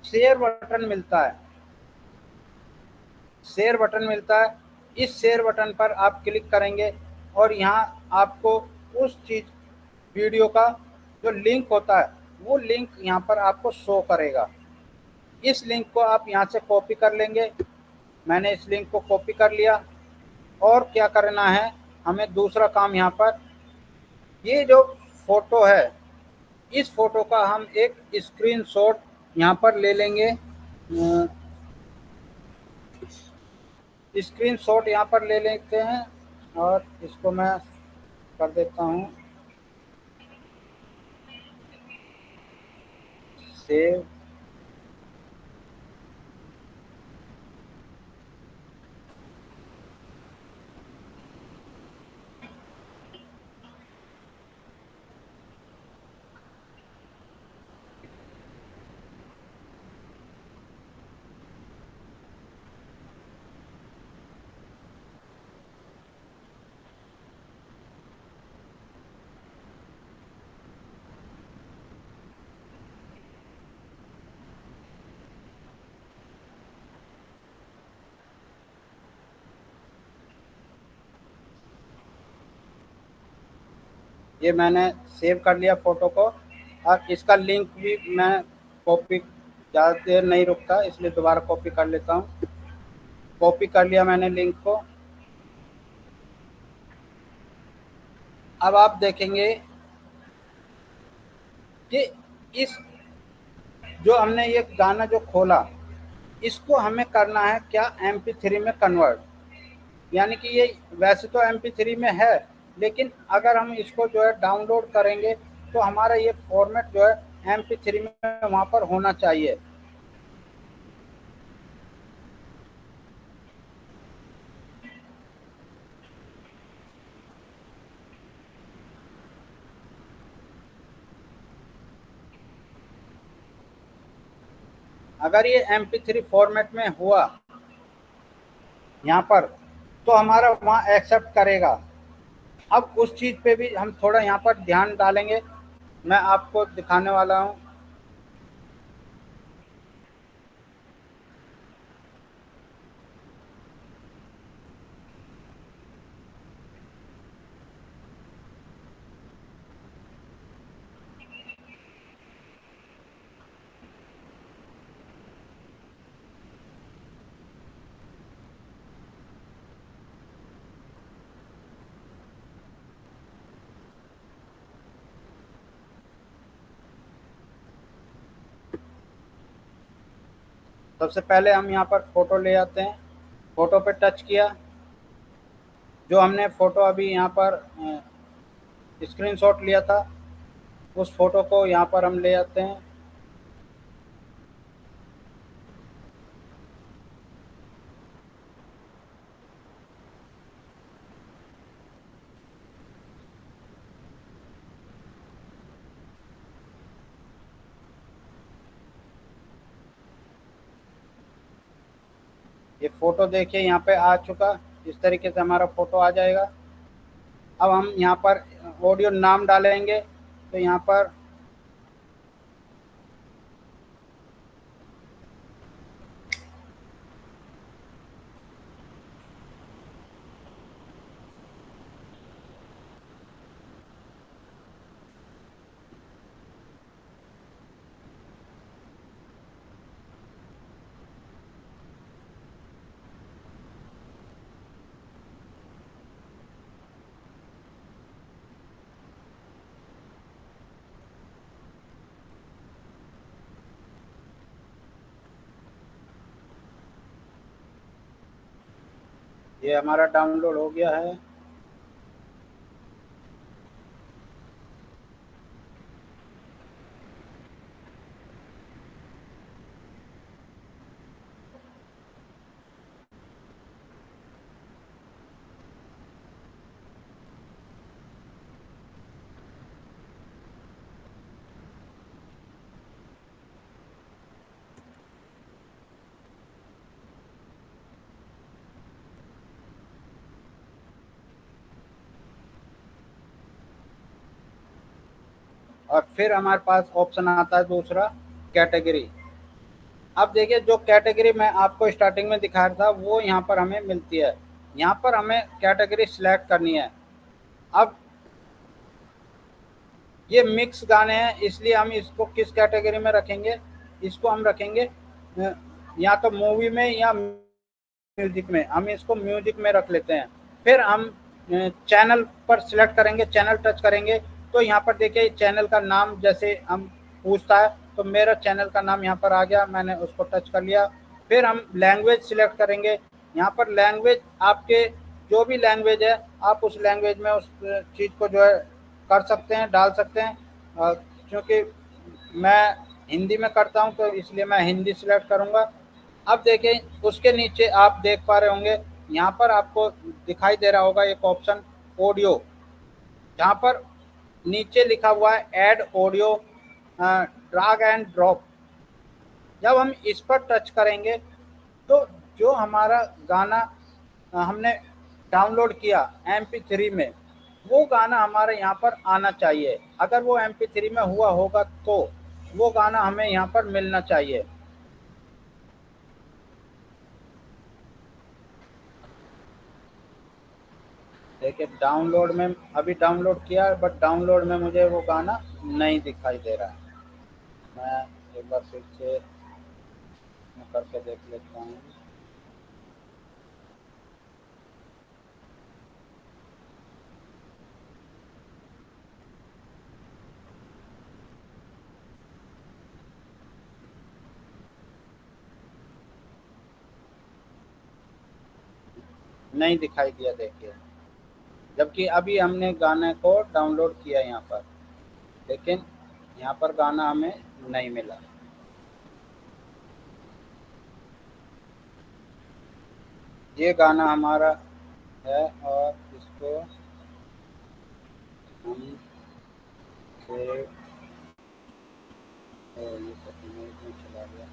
शेयर बटन मिलता है, शेयर बटन मिलता है। इस शेयर बटन पर आप क्लिक करेंगे और यहाँ आपको उस चीज वीडियो का जो लिंक होता है वो लिंक यहाँ पर आपको शो करेगा। इस लिंक को आप यहाँ से कॉपी कर लेंगे। मैंने इस लिंक को कॉपी कर लिया। और क्या करना है, हमें दूसरा काम यहाँ पर, ये जो फोटो है इस फोटो का हम एक स्क्रीनशॉट यहाँ पर ले लेंगे। स्क्रीनशॉट यहाँ पर ले लेते हैं और इसको मैं कर देता हूँ सेव। ये मैंने सेव कर लिया फ़ोटो को और इसका लिंक भी मैं कॉपी, ज़्यादा देर नहीं रुकता इसलिए दोबारा कॉपी कर लेता हूँ। कॉपी कर लिया मैंने लिंक को। अब आप देखेंगे कि इस जो हमने ये गाना जो खोला इसको हमें करना है क्या, MP3 में कन्वर्ट। यानी कि ये वैसे तो MP3 में है, लेकिन अगर हम इसको जो है डाउनलोड करेंगे तो हमारा ये फॉर्मेट जो है MP3 में वहाँ पर होना चाहिए। अगर ये MP3 फॉर्मेट में हुआ यहाँ पर तो हमारा वहाँ एक्सेप्ट करेगा। अब उस चीज़ पे भी हम थोड़ा यहाँ पर ध्यान डालेंगे, मैं आपको दिखाने वाला हूँ। सबसे पहले हम यहाँ पर फ़ोटो ले आते हैं, फ़ोटो पे टच किया, जो हमने फ़ोटो अभी यहाँ पर स्क्रीनशॉट लिया था उस फ़ोटो को यहाँ पर हम ले आते हैं। ये फ़ोटो देखिए यहाँ पे आ चुका, इस तरीके से हमारा फ़ोटो आ जाएगा। अब हम यहाँ पर ऑडियो नाम डालेंगे, तो यहाँ पर ये हमारा डाउनलोड हो गया है। और फिर हमारे पास ऑप्शन आता है दूसरा, कैटेगरी। अब देखिए, जो कैटेगरी मैं आपको स्टार्टिंग में दिखा रहा था वो यहाँ पर हमें मिलती है। यहाँ पर हमें कैटेगरी सिलेक्ट करनी है। अब ये मिक्स गाने हैं, इसलिए हम इसको किस कैटेगरी में रखेंगे? इसको हम रखेंगे या तो मूवी में या म्यूजिक में। हम इसको म्यूजिक में रख लेते हैं। फिर हम चैनल पर सिलेक्ट करेंगे, चैनल टच करेंगे तो यहाँ पर देखिए चैनल का नाम जैसे हम पूछता है तो मेरा चैनल का नाम यहाँ पर आ गया, मैंने उसको टच कर लिया। फिर हम लैंग्वेज सिलेक्ट करेंगे। यहाँ पर लैंग्वेज आपके जो भी लैंग्वेज है आप उस लैंग्वेज में उस चीज़ को जो है कर सकते हैं, डाल सकते हैं। क्योंकि मैं हिंदी में करता हूँ तो इसलिए मैं हिंदी सिलेक्ट करूँगा। अब देखिए उसके नीचे आप देख पा रहे होंगे, यहाँ पर आपको दिखाई दे रहा होगा एक ऑप्शन ऑडियो, जहाँ पर नीचे लिखा हुआ है add audio drag and drop. जब हम इस पर टच करेंगे तो जो हमारा गाना हमने डाउनलोड किया MP3 में, वो गाना हमारे यहाँ पर आना चाहिए। अगर वो MP3 में हुआ होगा तो वो गाना हमें यहाँ पर मिलना चाहिए। देखिए डाउनलोड में अभी डाउनलोड किया बट डाउनलोड में मुझे वो गाना नहीं दिखाई दे रहा है। मैं एक बार फिर से मैं करके देख लेता हूँ। नहीं दिखाई दिया देखिए, जबकि अभी हमने गाने को डाउनलोड किया यहाँ पर, लेकिन यहाँ पर गाना हमें नहीं मिला। ये गाना हमारा है और इसको हम सेव, ये सब इमेज में चला गया।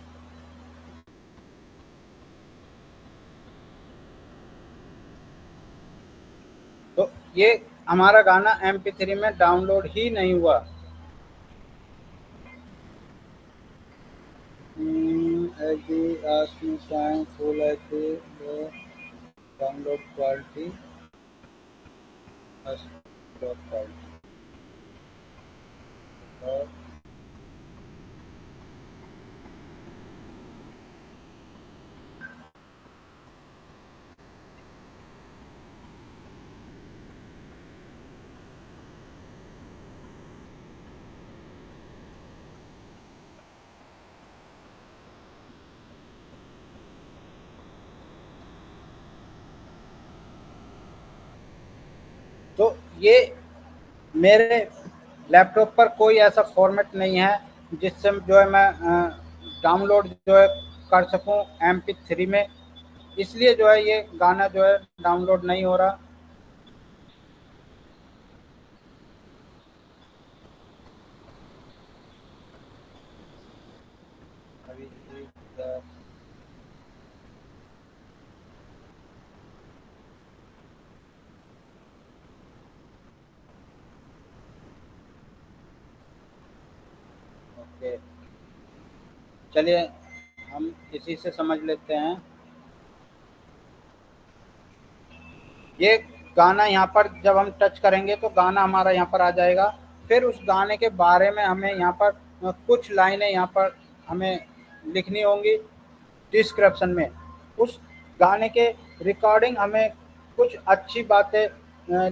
तो ये हमारा गाना MP3 में डाउनलोड ही नहीं हुआ। HD ASCII time full HD download quality quality और तो ये मेरे लैपटॉप पर कोई ऐसा फॉर्मेट नहीं है जिससे जो है मैं डाउनलोड जो है कर सकूं MP3 में, इसलिए जो है ये गाना जो है डाउनलोड नहीं हो रहा। अभी ओके, चलिए हम इसी से समझ लेते हैं। ये गाना यहाँ पर जब हम टच करेंगे तो गाना हमारा यहाँ पर आ जाएगा। फिर उस गाने के बारे में हमें यहाँ पर कुछ लाइनें यहाँ पर हमें लिखनी होंगी डिस्क्रिप्शन में। उस गाने के रिकॉर्डिंग हमें कुछ अच्छी बातें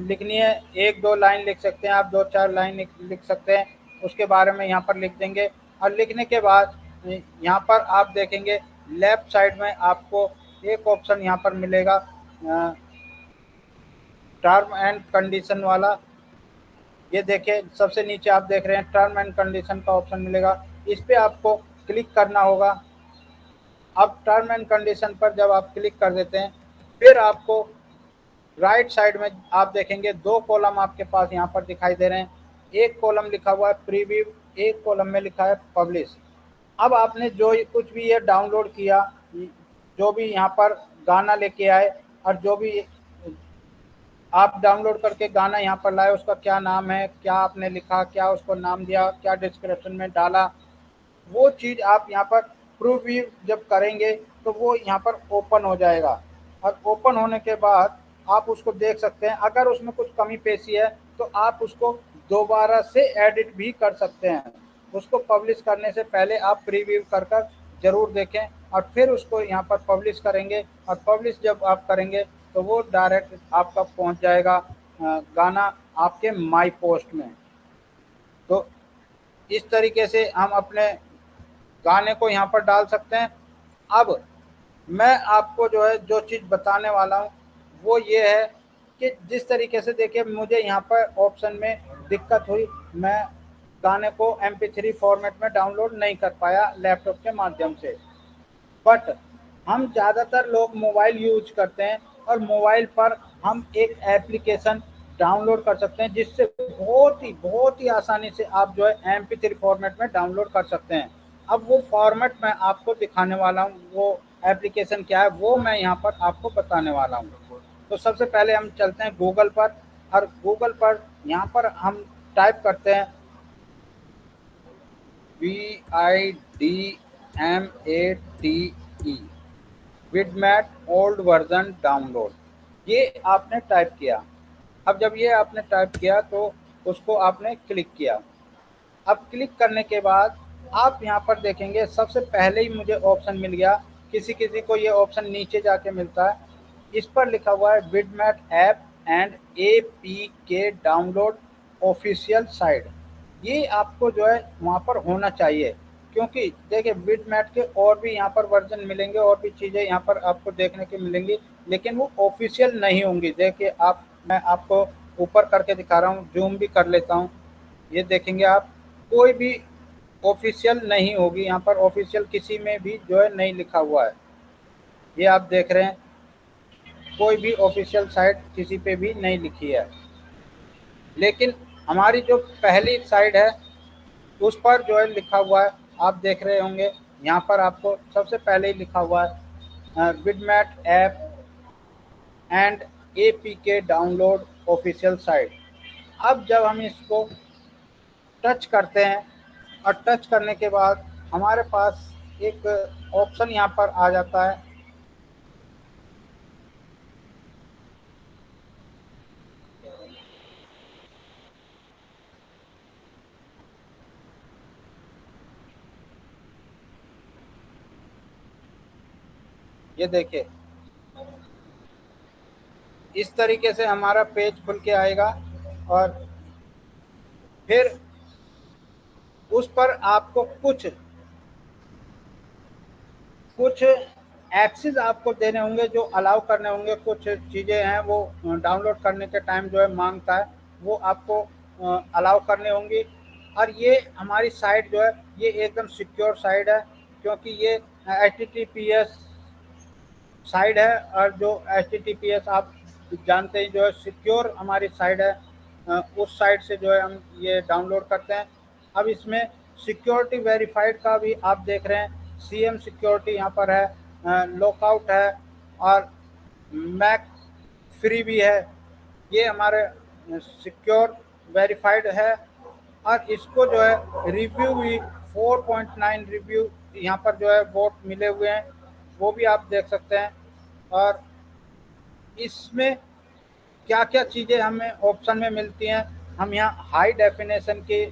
लिखनी है। एक दो लाइन लिख सकते हैं आप, दो चार लाइन लिख सकते हैं, उसके बारे में यहाँ पर लिख देंगे। और लिखने के बाद यहाँ पर आप देखेंगे लेफ्ट साइड में आपको एक ऑप्शन यहाँ पर मिलेगा टर्म एंड कंडीशन वाला, ये देखिए सबसे नीचे आप देख रहे हैं टर्म एंड कंडीशन का ऑप्शन मिलेगा, इस पे आपको क्लिक करना होगा। अब टर्म एंड कंडीशन पर जब आप क्लिक कर देते हैं, फिर आपको राइट साइड में आप देखेंगे दो कॉलम आपके पास यहाँ पर दिखाई दे रहे हैं। एक कॉलम लिखा हुआ है प्रीव्यू, एक कॉलम में लिखा है पब्लिश। अब आपने जो कुछ भी ये डाउनलोड किया, जो भी यहाँ पर गाना लेके आए, और जो भी आप डाउनलोड करके गाना यहाँ पर लाए, उसका क्या नाम है, क्या आपने लिखा, क्या उसको नाम दिया, क्या डिस्क्रिप्शन में डाला, वो चीज़ आप यहाँ पर प्रीव्यू जब करेंगे तो वो यहाँ पर ओपन हो जाएगा। और ओपन होने के बाद आप उसको देख सकते हैं। अगर उसमें कुछ कमी पेशी है तो आप उसको दोबारा से एडिट भी कर सकते हैं। उसको पब्लिश करने से पहले आप प्रीव्यू कर कर जरूर देखें, और फिर उसको यहाँ पर पब्लिश करेंगे। और पब्लिश जब आप करेंगे तो वो डायरेक्ट आपका पहुँच जाएगा गाना आपके माई पोस्ट में। तो इस तरीके से हम अपने गाने को यहाँ पर डाल सकते हैं। अब मैं आपको जो है जो चीज़ बताने वाला हूँ वो ये है कि जिस तरीके से देखिए मुझे यहाँ पर ऑप्शन में दिक्कत हुई, मैं गाने को MP3 फॉर्मेट में डाउनलोड नहीं कर पाया लैपटॉप के माध्यम से। बट हम ज़्यादातर लोग मोबाइल यूज करते हैं, और मोबाइल पर हम एक एप्लीकेशन डाउनलोड कर सकते हैं जिससे बहुत ही आसानी से आप जो है MP3 फॉर्मेट में डाउनलोड कर सकते हैं। अब वो फॉर्मेट मैं आपको दिखाने वाला हूँ, वो एप्लीकेशन क्या है वो मैं यहाँ पर आपको बताने वाला हूँ। तो सबसे पहले हम चलते हैं गूगल पर, और गूगल पर यहाँ पर हम टाइप करते हैं VIDMATE विडमैट ओल्ड वर्जन डाउनलोड, ये आपने टाइप किया। अब जब ये आपने टाइप किया तो उसको आपने क्लिक किया। अब क्लिक करने के बाद आप यहाँ पर देखेंगे सबसे पहले ही मुझे ऑप्शन मिल गया, किसी किसी को ये ऑप्शन नीचे जाके मिलता है। इस पर लिखा हुआ है Vidmate app and APK download official site. ये आपको जो है वहाँ पर होना चाहिए, क्योंकि देखिए विडमैट के और भी यहाँ पर वर्जन मिलेंगे, और भी चीज़ें यहाँ पर आपको देखने की मिलेंगी, लेकिन वो ऑफिशियल नहीं होंगी। देखिए आप, मैं आपको ऊपर करके दिखा रहा हूँ, जूम भी कर लेता हूँ, ये देखेंगे आप, कोई भी ऑफिशियल नहीं होगी यहाँ पर, ऑफिशियल किसी में भी जो है नहीं लिखा हुआ है। ये आप देख रहे हैं कोई भी ऑफिशियल साइट किसी पे भी नहीं लिखी है। लेकिन हमारी जो पहली साइट है उस पर जो है लिखा हुआ है, आप देख रहे होंगे यहाँ पर आपको सबसे पहले ही लिखा हुआ है Vidmate app and APK download official site. अब जब हम इसको टच करते हैं, और टच करने के बाद हमारे पास एक ऑप्शन यहाँ पर आ जाता है, ये देखिए इस तरीके से हमारा पेज खुल के आएगा। और फिर उस पर आपको कुछ कुछ एक्सेस आपको देने होंगे, जो अलाउ करने होंगे। कुछ चीज़ें हैं वो डाउनलोड करने के टाइम जो है मांगता है, वो आपको अलाउ करने होंगी। और ये हमारी साइट जो है ये एकदम सिक्योर साइट है, क्योंकि ये HTTPS साइट है, और जो HTTPS आप जानते हैं जो है सिक्योर हमारी साइट है। उस साइट से जो है हम ये डाउनलोड करते हैं। अब इसमें सिक्योरिटी वेरीफाइड का भी आप देख रहे हैं, CM सिक्योरिटी यहाँ पर है, लॉकआउट है, और मैक फ्री भी है। ये हमारे सिक्योर वेरीफाइड है। और इसको जो है रिव्यू भी 4.9 रिव्यू यहाँ पर जो है वोट मिले हुए हैं, वो भी आप देख सकते हैं। और इसमें क्या क्या चीज़ें हमें ऑप्शन में मिलती हैं, हम यहाँ हाई डेफिनेशन की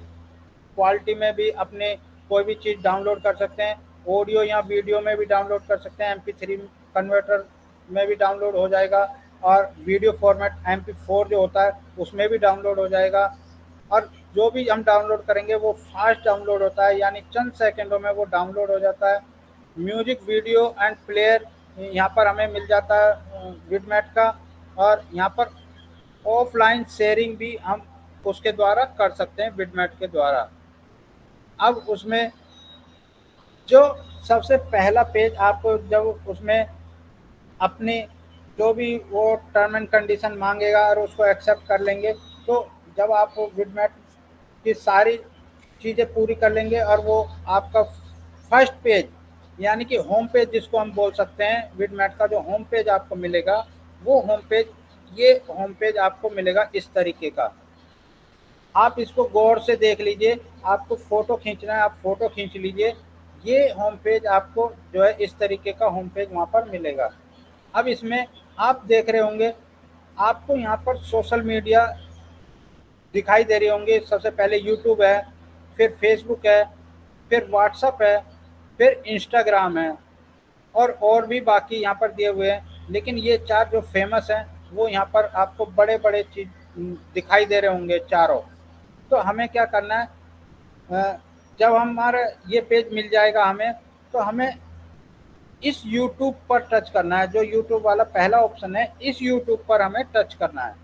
क्वालिटी में भी अपने कोई भी चीज़ डाउनलोड कर सकते हैं, ऑडियो या वीडियो में भी डाउनलोड कर सकते हैं, MP3 कन्वर्टर में भी डाउनलोड हो जाएगा, और वीडियो फॉर्मेट MP4 जो होता है उसमें भी डाउनलोड हो जाएगा। और जो भी हम डाउनलोड करेंगे वो फास्ट डाउनलोड होता है, यानी चंद सेकंडों में वो डाउनलोड हो जाता है। म्यूजिक वीडियो एंड प्लेयर यहाँ पर हमें मिल जाता है विडमैट का। और यहाँ पर ऑफलाइन शेयरिंग भी हम उसके द्वारा कर सकते हैं, विडमेट के द्वारा। अब उसमें जो सबसे पहला पेज आपको जब उसमें अपनी जो भी वो टर्म एंड कंडीशन मांगेगा और उसको एक्सेप्ट कर लेंगे, तो जब आप विडमेट की सारी चीज़ें पूरी कर लेंगे और वो आपका फर्स्ट पेज यानी कि होम पेज जिसको हम बोल सकते हैं, विडमेट का जो होम पेज आपको मिलेगा, वो होम पेज, ये होम पेज आपको मिलेगा इस तरीके का। आप इसको गौर से देख लीजिए, आपको फोटो खींचना है आप फोटो खींच लीजिए। ये होम पेज आपको जो है इस तरीके का होम पेज वहाँ पर मिलेगा। अब इसमें आप देख रहे होंगे, आपको यहाँ पर सोशल मीडिया दिखाई दे रही होंगी। सबसे पहले यूट्यूब है, फिर फेसबुक है, फिर व्हाट्सअप है, फिर इंस्टाग्राम है, और भी बाकी यहाँ पर दिए हुए हैं। लेकिन ये चार जो फेमस हैं वो यहाँ पर आपको बड़े बड़े चीज दिखाई दे रहे होंगे चारों। तो हमें क्या करना है, जब हमारा ये पेज मिल जाएगा हमें, तो हमें इस YouTube पर टच करना है। जो YouTube वाला पहला ऑप्शन है, इस YouTube पर हमें टच करना है,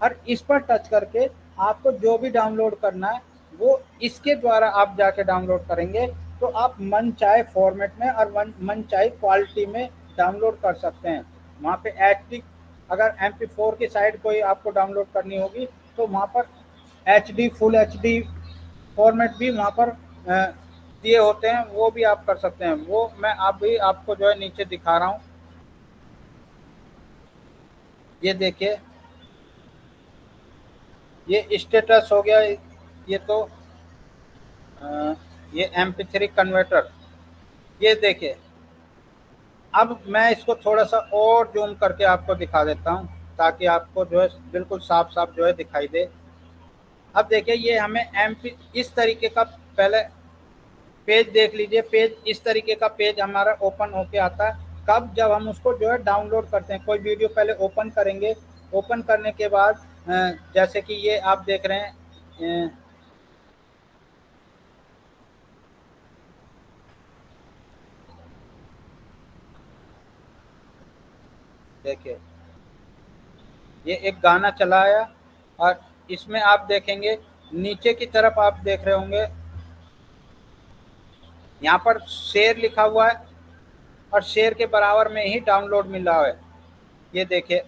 और इस पर टच करके आपको जो भी डाउनलोड करना है वो इसके द्वारा आप जाके डाउनलोड करेंगे, तो आप मन चाहे फॉर्मेट में और मन चाहे क्वालिटी में डाउनलोड कर सकते हैं। वहाँ पे HD, अगर MP4 की साइड कोई आपको डाउनलोड करनी होगी तो वहाँ पर HD, फुल HD फॉर्मेट भी वहाँ पर दिए होते हैं, वो भी आप कर सकते हैं। वो मैं अभी आपको जो है नीचे दिखा रहा हूँ, ये देखिए, ये स्टेटस हो गया। ये तो ये MP3 कन्वर्टर, ये देखिए। अब मैं इसको थोड़ा सा और जूम करके आपको दिखा देता हूँ ताकि आपको जो है बिल्कुल साफ साफ जो है दिखाई दे। अब देखिए, ये हमें MP इस तरीके का पहले पेज देख लीजिए। पेज इस तरीके का पेज हमारा ओपन होके आता है। कब, जब हम उसको जो है डाउनलोड करते हैं। कोई वीडियो पहले ओपन करेंगे, ओपन करने के बाद जैसे कि ये आप देख रहे हैं, देखिए ये एक गाना चला आया, और इसमें आप देखेंगे नीचे की तरफ आप देख रहे होंगे यहाँ पर शेयर लिखा हुआ है, और शेयर के बराबर में ही डाउनलोड मिल रहा है। ये देखिए,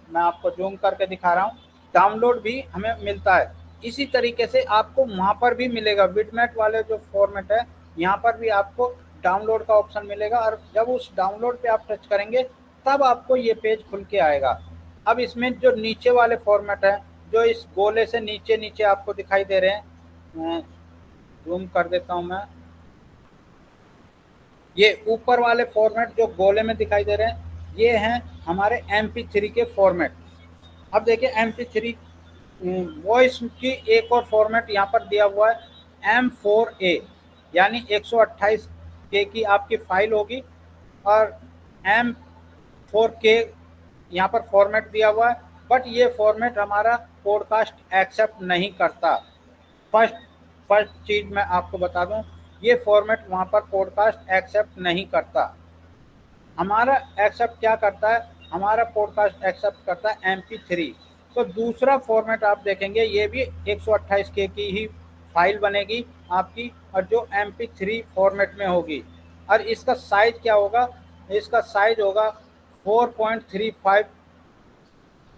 मैं आपको जूम करके दिखा रहा हूँ, डाउनलोड भी हमें मिलता है। इसी तरीके से आपको वहाँ पर भी मिलेगा, विडमेट वाले जो फॉर्मेट है यहाँ पर भी आपको डाउनलोड का ऑप्शन मिलेगा, और जब उस डाउनलोड पे आप टच करेंगे तब आपको ये पेज खुल के आएगा। अब इसमें जो नीचे वाले फॉर्मेट है, जो इस गोले से नीचे नीचे आपको दिखाई दे रहे हैं, जूम कर देता हूँ मैं, ये ऊपर वाले फॉर्मेट जो गोले में दिखाई दे रहे हैं, ये हैं हमारे MP3 के फॉर्मेट। अब देखिए MP3 वॉइस की एक और फॉर्मेट यहाँ पर दिया हुआ है, M4A, यानी 128K की आपकी फाइल होगी, और M4K यहाँ पर फॉर्मेट दिया हुआ है। बट ये फॉर्मेट हमारा पॉडकास्ट एक्सेप्ट नहीं करता। फर्स्ट चीज़ मैं आपको बता दूं, ये फॉर्मेट वहाँ पर पॉडकास्ट एक्सेप्ट नहीं करता। हमारा एक्सेप्ट क्या करता है, हमारा पॉडकास्ट एक्सेप्ट करता है MP3। तो दूसरा फॉर्मेट आप देखेंगे, ये भी 128K की ही फाइल बनेगी आपकी, और जो MP3 फॉर्मेट में होगी। और इसका साइज क्या होगा, इसका साइज होगा 4.35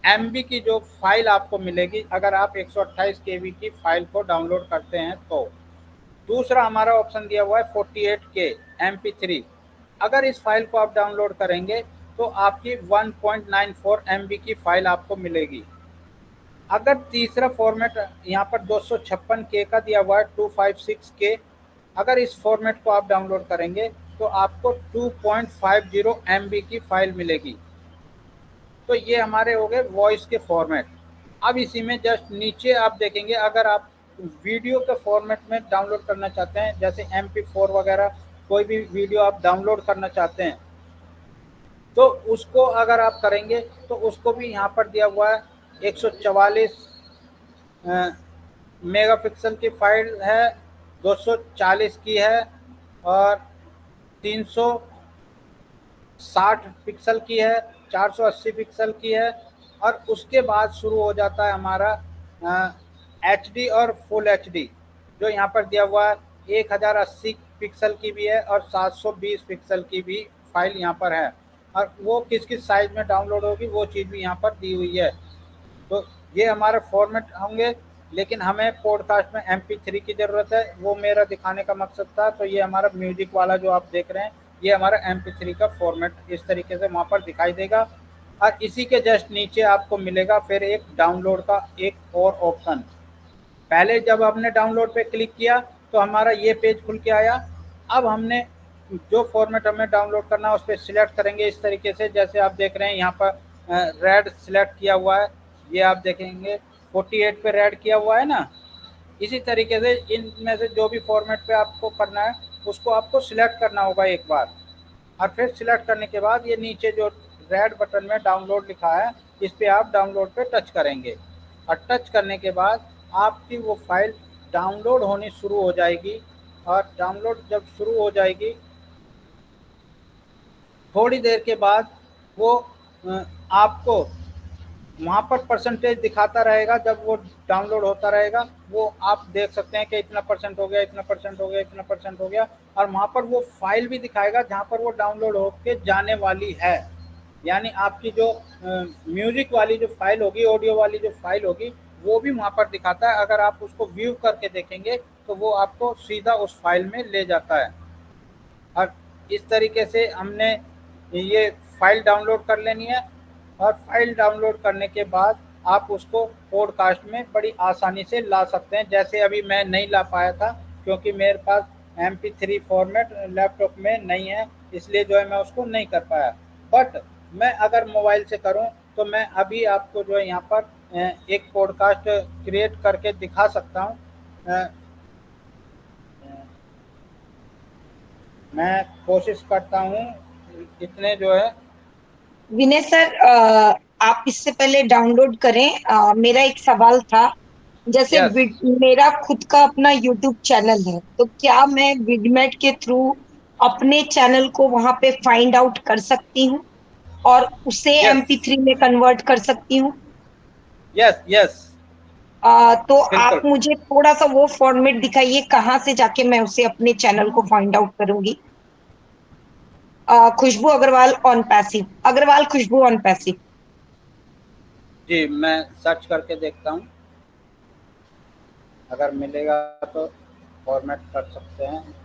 MB की जो फाइल आपको मिलेगी अगर आप 128 KB की फाइल को डाउनलोड करते हैं तो। दूसरा हमारा ऑप्शन दिया हुआ है 48K MP3। अगर इस फाइल को आप डाउनलोड करेंगे तो आपकी 1.94 MB की फाइल आपको मिलेगी। अगर तीसरा फॉर्मेट यहाँ पर 256K का दिया हुआ है, 256K, अगर इस फॉर्मेट को आप डाउनलोड करेंगे तो आपको 2.50 MB की फाइल मिलेगी। तो ये हमारे हो गए वॉइस के फॉर्मेट। अब इसी में जस्ट नीचे आप देखेंगे, अगर आप वीडियो के फॉर्मेट में डाउनलोड करना चाहते हैं, जैसे MP4 वगैरह कोई भी वीडियो आप डाउनलोड करना चाहते हैं, तो उसको अगर आप करेंगे तो उसको भी यहाँ पर दिया हुआ है। 144 मेगापिक्सल की फाइल है, 240 की है, और 360 पिक्सल की है, 480 पिक्सल की है, और उसके बाद शुरू हो जाता है हमारा HD और फुल HD। जो यहाँ पर दिया हुआ है 1080 पिक्सल की भी है और 720 पिक्सल की भी फाइल यहाँ पर है, और वो किस किस साइज में डाउनलोड होगी वो चीज़ भी यहाँ पर दी हुई है। तो ये हमारे फॉर्मेट होंगे, लेकिन हमें पॉडकास्ट में MP3 की ज़रूरत है, वो मेरा दिखाने का मकसद था। तो ये हमारा म्यूजिक वाला जो आप देख रहे हैं, ये हमारा MP3 का फॉर्मेट इस तरीके से वहाँ पर दिखाई देगा। और इसी के जस्ट नीचे आपको मिलेगा फिर एक डाउनलोड का एक और ऑप्शन। पहले जब हमने डाउनलोड पे क्लिक किया तो हमारा ये पेज खुल के आया। अब हमने जो फॉर्मेट हमें डाउनलोड करना है उस पर सिलेक्ट करेंगे इस तरीके से, जैसे आप देख रहे हैं यहाँ पर रेड सिलेक्ट किया हुआ है, ये आप देखेंगे 48 पे रेड किया हुआ है ना। इसी तरीके से इनमें से जो भी फॉर्मेट पे आपको करना है उसको आपको सिलेक्ट करना होगा एक बार, और फिर सिलेक्ट करने के बाद ये नीचे जो रेड बटन में डाउनलोड लिखा है इस पे आप डाउनलोड पे टच करेंगे, और टच करने के बाद आपकी वो फाइल डाउनलोड होनी शुरू हो जाएगी। और डाउनलोड जब शुरू हो जाएगी थोड़ी देर के बाद वो आपको वहाँ पर परसेंटेज दिखाता रहेगा। जब वो डाउनलोड होता रहेगा वो आप देख सकते हैं कि इतना परसेंट हो गया, इतना परसेंट हो गया, इतना परसेंट हो गया, और वहाँ पर वो फाइल भी दिखाएगा जहाँ पर वो डाउनलोड होके जाने वाली है। यानी आपकी जो म्यूजिक वाली जो फाइल होगी, ऑडियो वाली जो फाइल होगी, वो भी वहाँ पर दिखाता है। अगर आप उसको व्यू करके देखेंगे तो वो आपको सीधा उस फाइल में ले जाता है। और इस तरीके से हमने ये फाइल डाउनलोड कर लेनी है, और फाइल डाउनलोड करने के बाद आप उसको पॉडकास्ट में बड़ी आसानी से ला सकते हैं। जैसे अभी मैं नहीं ला पाया था क्योंकि मेरे पास MP3 फॉर्मेट लैपटॉप में नहीं है, इसलिए जो है मैं उसको नहीं कर पाया। बट मैं अगर मोबाइल से करूं तो मैं अभी आपको जो है यहाँ पर एक पॉडकास्ट क्रिएट करके दिखा सकता हूं। मैं कोशिश करता हूं इतने जो है। विनय सर, आप इससे पहले डाउनलोड करें, मेरा एक सवाल था। जैसे यस मेरा खुद का अपना यूट्यूब चैनल है, तो क्या मैं विडमेट के थ्रू अपने चैनल को वहां पे फाइंड आउट कर सकती हूँ और उसे यस MP3 में कन्वर्ट कर सकती हूँ? यस यस तो आप बिल्कुल। मुझे थोड़ा सा वो फॉर्मेट दिखाइए, कहाँ से जाके मैं उसे अपने चैनल को फाइंड आउट करूंगी? Khushboo Agarwal on passive, Agarwal Khushboo on passive. जी मैं सर्च करके देखता हूँ, अगर मिलेगा तो फॉर्मेट कर सकते हैं।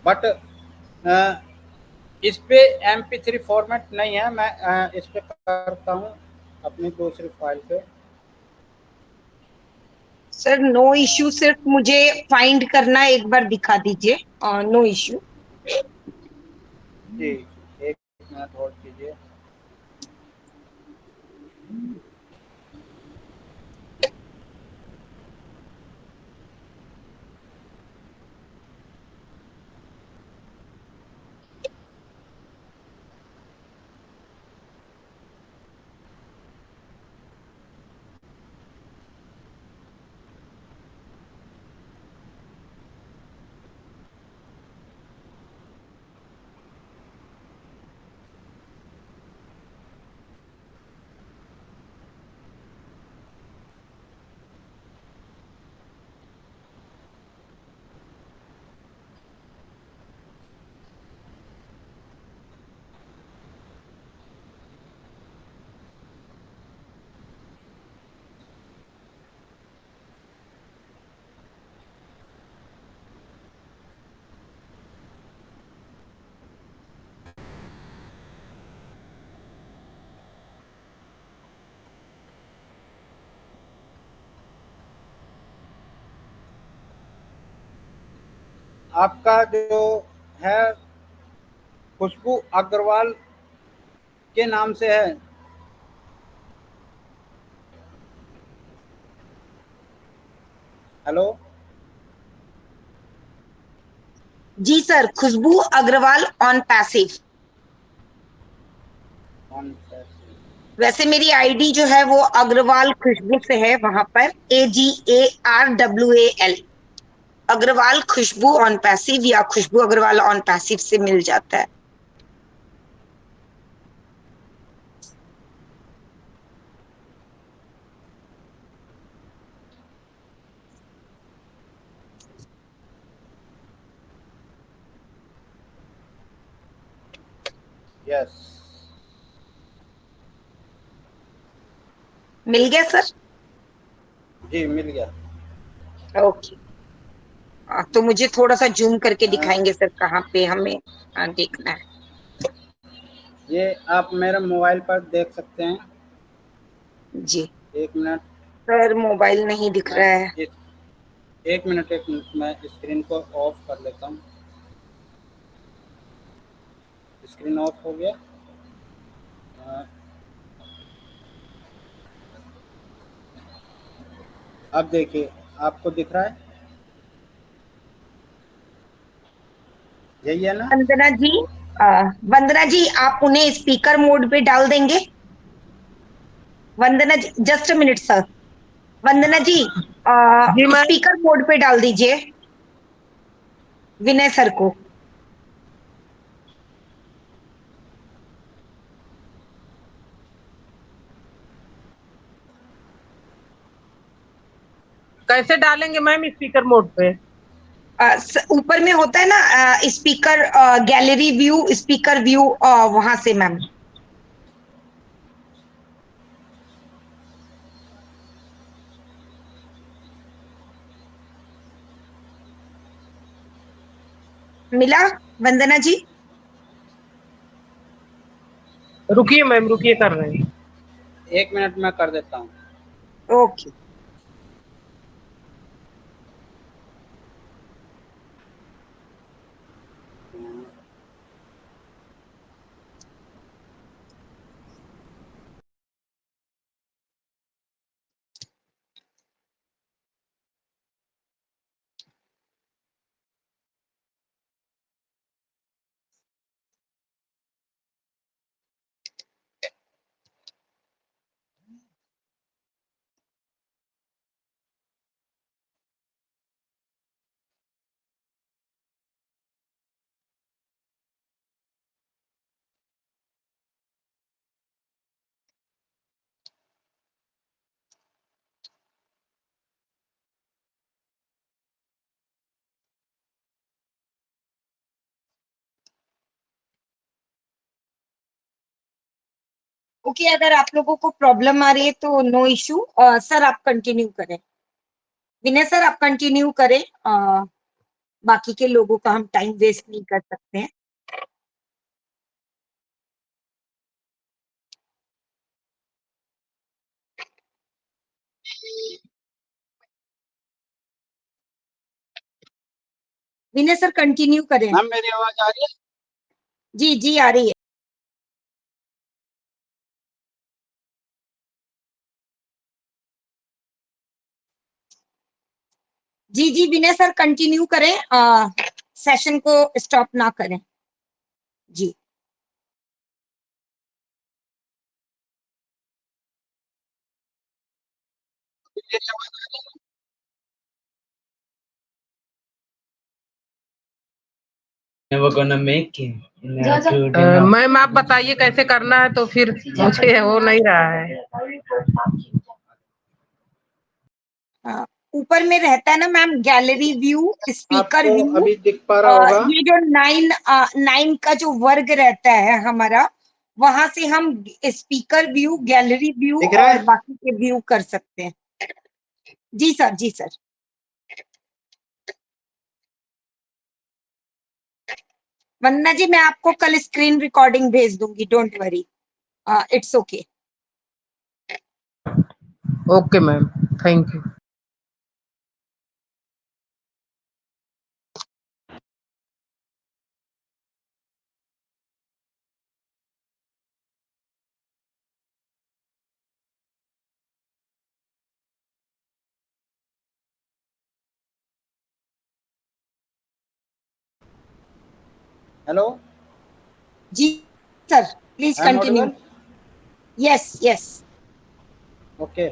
बट इस पे MP3 फॉर्मेट नहीं है। मैं इस पे करता हूँ अपनी दूसरी फाइल पे। सर नो इश्यू, सिर्फ मुझे फाइंड करना एक बार दिखा दीजिए। No issue. जी एक मिनट होल्ड कीजिए। आपका जो है खुशबू अग्रवाल के नाम से है। हेलो। जी sir, Khushboo Agarwal on passive. वैसे मेरी आईडी जो है वो अग्रवाल खुशबू से है, वहां पर AGARWAL, Agarwal Khushboo on passive या खुशबू अग्रवाल ऑन पैसिव से मिल जाता है। यस। मिल गया सर? जी मिल गया। ओके। तो मुझे थोड़ा सा जूम करके अ, दिखाएंगे सर, कहाँ पे हमें देखना है? ये आप मेरे मोबाइल पर देख सकते हैं। जी 1 मिनट। सर, मोबाइल नहीं दिख मैं रहा है। इस 1 मिनट मैं स्क्रीन को ऑफ कर लेता हूँ। स्क्रीन ऑफ हो गया। अ, अब देखिए, आपको दिख रहा है, यही है ना? वंदना जी, वंदना जी आप उन्हें स्पीकर मोड पे डाल देंगे? वंदना जी, जस्ट अ मिनट सर। वंदना जी, जी मैं स्पीकर मोड पे डाल दीजिए विनय सर को। कैसे डालेंगे मैम स्पीकर मोड पे? ऊपर में होता है ना speaker, gallery view, speaker view, वहां से मैम। मिला वंदना जी? रुकिए मैम, रुकिए, कर रहे हैं। 1 मिनट में कर देता हूँ। ओके। ओके, अगर आप लोगों को प्रॉब्लम आ रही है तो नो इशू। सर आप कंटिन्यू करें, विनय सर आप कंटिन्यू करें। बाकी के लोगों का हम टाइम वेस्ट नहीं कर सकते हैं। विनय सर कंटिन्यू करें। मैम मेरी आवाज आ रही है? जी जी आ रही है। जी जी विनय सर कंटिन्यू करें, सेशन को स्टॉप ना करें। जी मेरी आवाज आ रही है? Never gonna make it. Never good enough. Ma'am आप बताइए कैसे करना है, तो फिर मुझे हो नहीं रहा है। ऊपर में रहता है ना मैम, गैलरी व्यू, स्पीकर आपको व्यू। अभी दिख पा रहा होगा। ये जो नाइन का जो वर्ग रहता है हमारा, वहां से हम स्पीकर व्यू, गैलरी व्यू दिख रहा और है? बाकी के व्यू कर सकते हैं। जी सर, जी सर। वंदना जी मैं आपको कल स्क्रीन रिकॉर्डिंग भेज दूंगी, don't worry, it's okay. Okay ma'am, thank you. Hello. जी sir, please I am continue. Audible? Yes yes. Okay.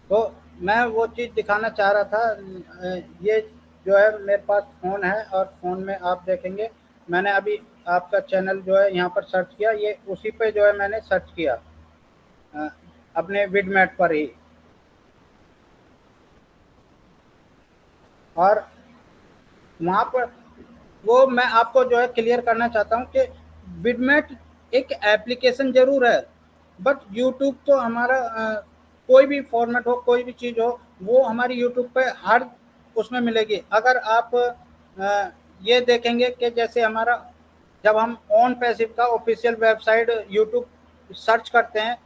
तो मैं वो चीज़ दिखाना चाह रहा था। ये जो है मेरे पास फ़ोन है, और फ़ोन में आप देखेंगे, मैंने अभी आपका चैनल जो है यहाँ पर सर्च किया, ये उसी पे जो है मैंने सर्च किया, अ, अपने विडमेट पर ही। और वहाँ पर वो मैं आपको जो है क्लियर करना चाहता हूँ कि विडमेट एक एप्लीकेशन जरूर है, बट यूट्यूब तो हमारा कोई भी फॉर्मेट हो, कोई भी चीज़ हो, वो हमारी यूट्यूब पे हर उसमें मिलेगी। अगर आप ये देखेंगे कि जैसे हमारा जब हम ऑन पैसिव का ऑफिशियल वेबसाइट यूट्यूब सर्च करते हैं,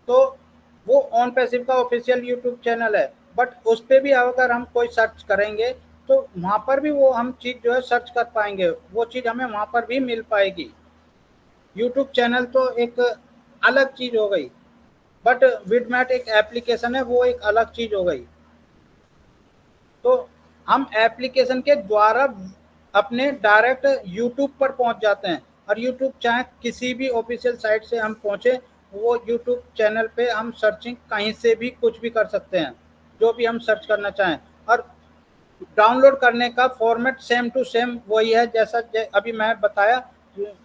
तो वो ऑन पैसिव का ऑफिशियल यूट्यूब चैनल है, बट उस पर भी अगर हम कोई सर्च करेंगे तो वहाँ पर भी वो हम चीज़ जो है सर्च कर पाएंगे, वो चीज़ हमें वहाँ पर भी मिल पाएगी। यूट्यूब चैनल तो एक अलग चीज़ हो गई, बट विडमेट एक एप्लीकेशन है, वो एक अलग चीज़ हो गई। तो हम एप्लीकेशन के द्वारा अपने डायरेक्ट यूट्यूब पर पहुंच जाते हैं, और यूट्यूब चाहे किसी भी ऑफिशियल साइट से हम पहुंचे, वो यूट्यूब चैनल पे हम सर्चिंग कहीं से भी कुछ भी कर सकते हैं, जो भी हम सर्च करना चाहें। और डाउनलोड करने का फॉर्मेट सेम टू सेम वही है, जैसा अभी मैं बताया,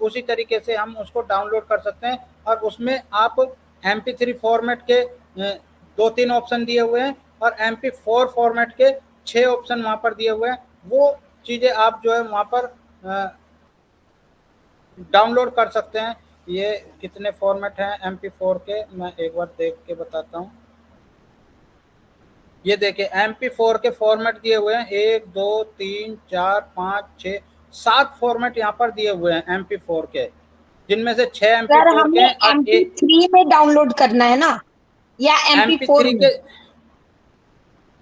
उसी तरीके से हम उसको डाउनलोड कर सकते हैं। और उसमें आप MP3 फॉर्मेट के 2-3 ऑप्शन दिए हुए हैं, और MP4 फॉर्मेट के 6 ऑप्शन वहाँ पर दिए हुए हैं। वो चीज़ें आप जो है वहाँ पर डाउनलोड कर सकते हैं। ये कितने फॉर्मेट हैं MP4 के, मैं एक बार देख के बताता हूँ। ये देखिए MP4 के फॉर्मेट दिए हुए हैं, 1 2 3 4 5 6 7 फॉर्मेट यहाँ पर दिए हुए हैं MP4 के, जिनमें से 6 सर MP4 के हमें हैं और MP3 में डाउनलोड करना है ना, या MP4 MP3 में? के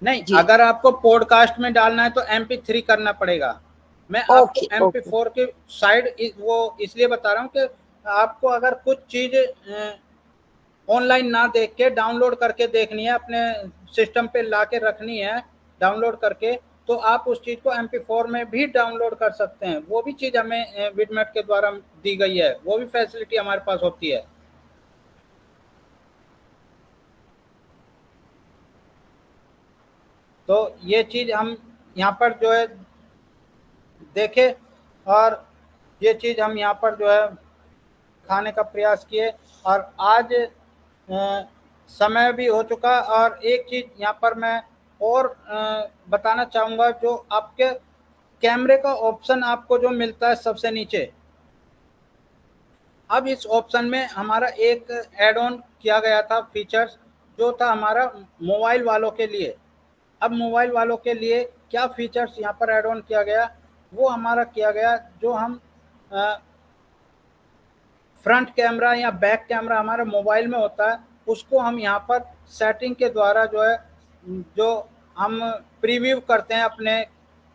नहीं, जी। अगर आपको पॉडकास्ट में डालना है तो MP3 करना पड़ेगा। मैं आपको ओके, MP4 की साइड वो इसलिए बता रहा हूँ कि आपको अगर कुछ चीज़ ऑनलाइन ना देख के डाउनलोड करके देखनी है, अपने सिस्टम पे ला के रखनी है डाउनलोड करके, तो आप उस चीज़ को MP4 में भी डाउनलोड कर सकते हैं। वो भी चीज़ हमें विडमेट के द्वारा दी गई है, वो भी फैसिलिटी हमारे पास होती है। तो ये चीज़ हम यहाँ पर जो है देखे, और ये चीज़ हम यहाँ पर जो है खाने का प्रयास किए। और आज समय भी हो चुका, और एक चीज़ यहाँ पर मैं और बताना चाहूँगा, जो आपके कैमरे का ऑप्शन आपको जो मिलता है सबसे नीचे, अब इस ऑप्शन में हमारा एक ऐड ऑन किया गया था फीचर्स, जो था हमारा मोबाइल वालों के लिए। अब मोबाइल वालों के लिए क्या फीचर्स यहाँ पर ऐड ऑन किया गया, वो हमारा किया गया, जो हम फ्रंट कैमरा या बैक कैमरा हमारे मोबाइल में होता है, उसको हम यहाँ पर सेटिंग के द्वारा जो है, जो हम प्रीव्यू करते हैं अपने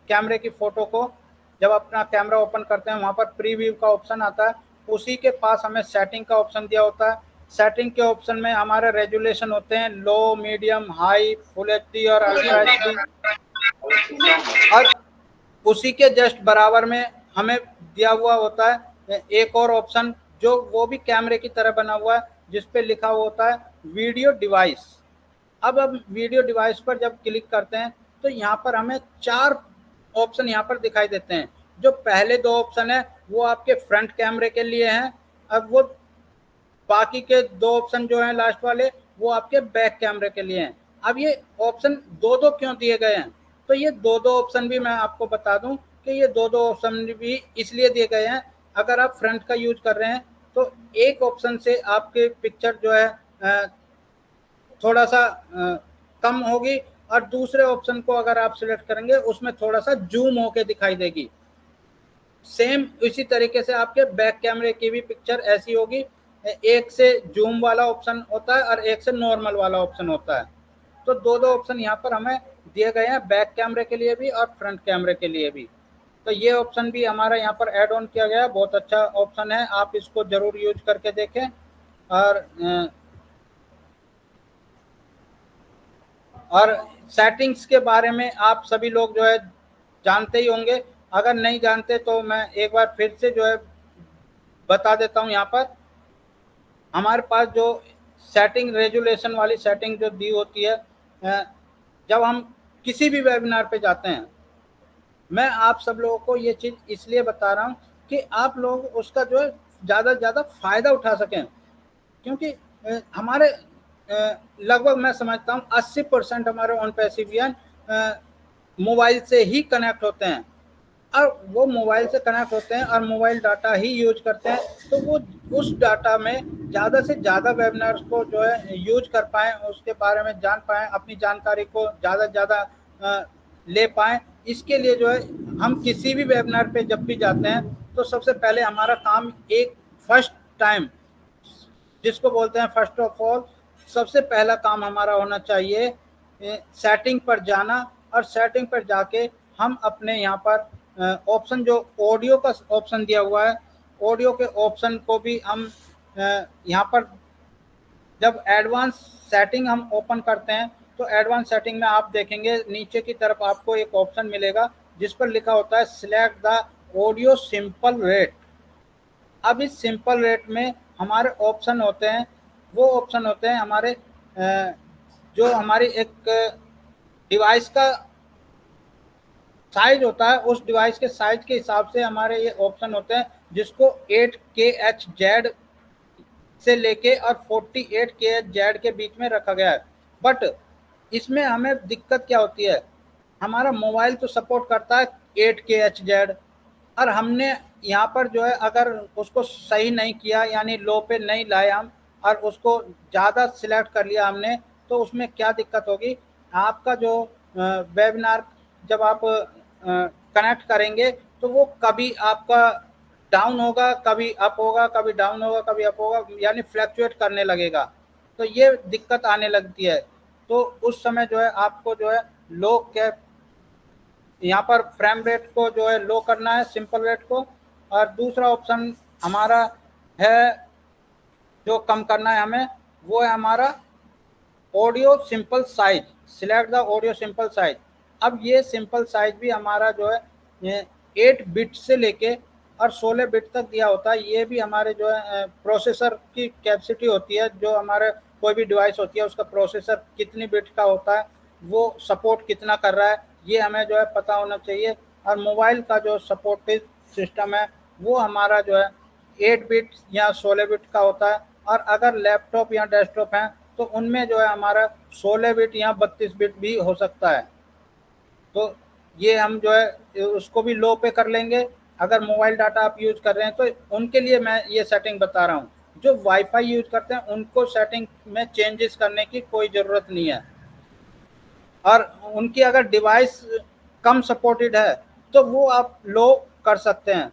कैमरे की फ़ोटो को, जब अपना कैमरा ओपन करते हैं वहाँ पर प्रीव्यू का ऑप्शन आता है, उसी के पास हमें सेटिंग का ऑप्शन दिया होता है। सेटिंग के ऑप्शन में हमारे रेजुलेशन होते हैं लो, मीडियम, हाई, फुल HD और अल्ट्रा HD, और उसी के जस्ट बराबर में हमें दिया हुआ होता है एक और ऑप्शन, जो वो भी कैमरे की तरह बना हुआ है, जिस पे लिखा हुआ होता है वीडियो डिवाइस। अब वीडियो डिवाइस पर जब क्लिक करते हैं तो यहाँ पर हमें 4 ऑप्शन यहाँ पर दिखाई देते हैं। जो पहले 2 ऑप्शन है वो आपके फ्रंट कैमरे के लिए हैं, अब वो बाकी के 2 ऑप्शन जो हैं लास्ट वाले, वो आपके बैक कैमरे के लिए हैं। अब ये ऑप्शन 2-2 क्यों दिए गए हैं, तो ये 2-2 ऑप्शन भी मैं आपको बता दूं कि ये 2-2 ऑप्शन भी इसलिए दिए गए हैं, अगर आप फ्रंट का यूज कर रहे हैं तो एक ऑप्शन से आपके पिक्चर जो है थोड़ा सा कम होगी, और दूसरे ऑप्शन को अगर आप सिलेक्ट करेंगे उसमें थोड़ा सा जूम होके दिखाई देगी। सेम इसी तरीके से आपके बैक कैमरे की भी पिक्चर ऐसी होगी, एक से जूम वाला ऑप्शन होता है और एक से नॉर्मल वाला ऑप्शन होता है। तो 2-2 ऑप्शन यहाँ पर हमें दिए गए हैं, बैक कैमरे के लिए भी और फ्रंट कैमरे के लिए भी। तो ये ऑप्शन भी हमारा यहाँ पर ऐड ऑन किया गया है, बहुत अच्छा ऑप्शन है, आप इसको जरूर यूज करके देखें। और सेटिंग्स के बारे में आप सभी लोग जो है जानते ही होंगे, अगर नहीं जानते तो मैं एक बार फिर से जो है बता देता हूँ। यहाँ पर हमारे पास जो सेटिंग रेजुलेशन वाली सेटिंग जो दी होती है, जब हम किसी भी वेबिनार पे जाते हैं, मैं आप सब लोगों को ये चीज़ इसलिए बता रहा हूँ कि आप लोग उसका जो है ज़्यादा से ज़्यादा फ़ायदा उठा सकें, क्योंकि हमारे लगभग मैं समझता हूँ 80% हमारे ऑन पैसिवियन मोबाइल से ही कनेक्ट होते हैं। और वो मोबाइल से कनेक्ट होते हैं और मोबाइल डाटा ही यूज करते हैं, तो वो उस डाटा में ज़्यादा से ज़्यादा वेबिनार्स को जो है यूज कर पाएँ, उसके बारे में जान पाएँ, अपनी जानकारी को ज़्यादा से ज़्यादा ले पाएँ। इसके लिए जो है हम किसी भी वेबिनार पे जब भी जाते हैं तो सबसे पहले हमारा काम एक फर्स्ट टाइम जिसको बोलते हैं फर्स्ट ऑफ ऑल, सबसे पहला काम हमारा होना चाहिए सेटिंग पर जाना, और सेटिंग पर जाके हम अपने यहाँ पर ऑप्शन जो ऑडियो का ऑप्शन दिया हुआ है, ऑडियो के ऑप्शन को भी हम यहाँ पर जब एडवांस सेटिंग हम ओपन करते हैं तो एडवांस सेटिंग में आप देखेंगे नीचे की तरफ आपको एक ऑप्शन मिलेगा जिस पर लिखा होता है select the audio simple rate. अब इस सिंपल रेट में हमारे ऑप्शन होते हैं, वो ऑप्शन होते हैं हमारे जो हमारी एक डिवाइस का साइज होता है, उस डिवाइस के साइज के हिसाब से हमारे ये ऑप्शन होते हैं जिसको 8KHZ से लेके और 48KHZ के बीच में रखा गया है। बट इसमें हमें दिक्कत क्या होती है, हमारा मोबाइल तो सपोर्ट करता है 8KHZ, और हमने यहाँ पर जो है अगर उसको सही नहीं किया यानी लो पे नहीं लाए हम और उसको ज़्यादा सिलेक्ट कर लिया हमने, तो उसमें क्या दिक्कत होगी, आपका जो वेबिनार जब आप कनेक्ट करेंगे तो वो कभी आपका डाउन होगा, कभी अप होगा, कभी डाउन होगा, कभी अप होगा, यानी फ्लैक्चुएट करने लगेगा, तो ये दिक्कत आने लगती है। तो उस समय जो है आपको जो है लो कैप यहाँ पर फ्रेम रेट को जो है लो करना है, सिंपल रेट को, और दूसरा ऑप्शन हमारा है जो कम करना है हमें, वो है हमारा audio simple size, select the audio simple size. अब ये सिंपल साइज भी हमारा जो है 8 बिट से लेके और 16 बिट तक दिया होता है। ये भी हमारे जो है प्रोसेसर की कैपेसिटी होती है, जो हमारे कोई भी डिवाइस होती है उसका प्रोसेसर कितनी बिट का होता है, वो सपोर्ट कितना कर रहा है, ये हमें जो है पता होना चाहिए। और मोबाइल का जो सपोर्टेड सिस्टम है वो हमारा जो है 8 बिट या 16 बिट का होता है, और अगर लैपटॉप या डेस्कटॉप हैं तो उनमें जो है हमारा 16 बिट या 32 बिट भी हो सकता है। तो ये हम जो है उसको भी लो पे कर लेंगे। अगर मोबाइल डाटा आप यूज कर रहे हैं तो उनके लिए मैं ये सेटिंग बता रहा हूँ। जो वाईफाई यूज करते हैं उनको सेटिंग में चेंजेस करने की कोई ज़रूरत नहीं है, और उनकी अगर डिवाइस कम सपोर्टेड है तो वो आप लो कर सकते हैं।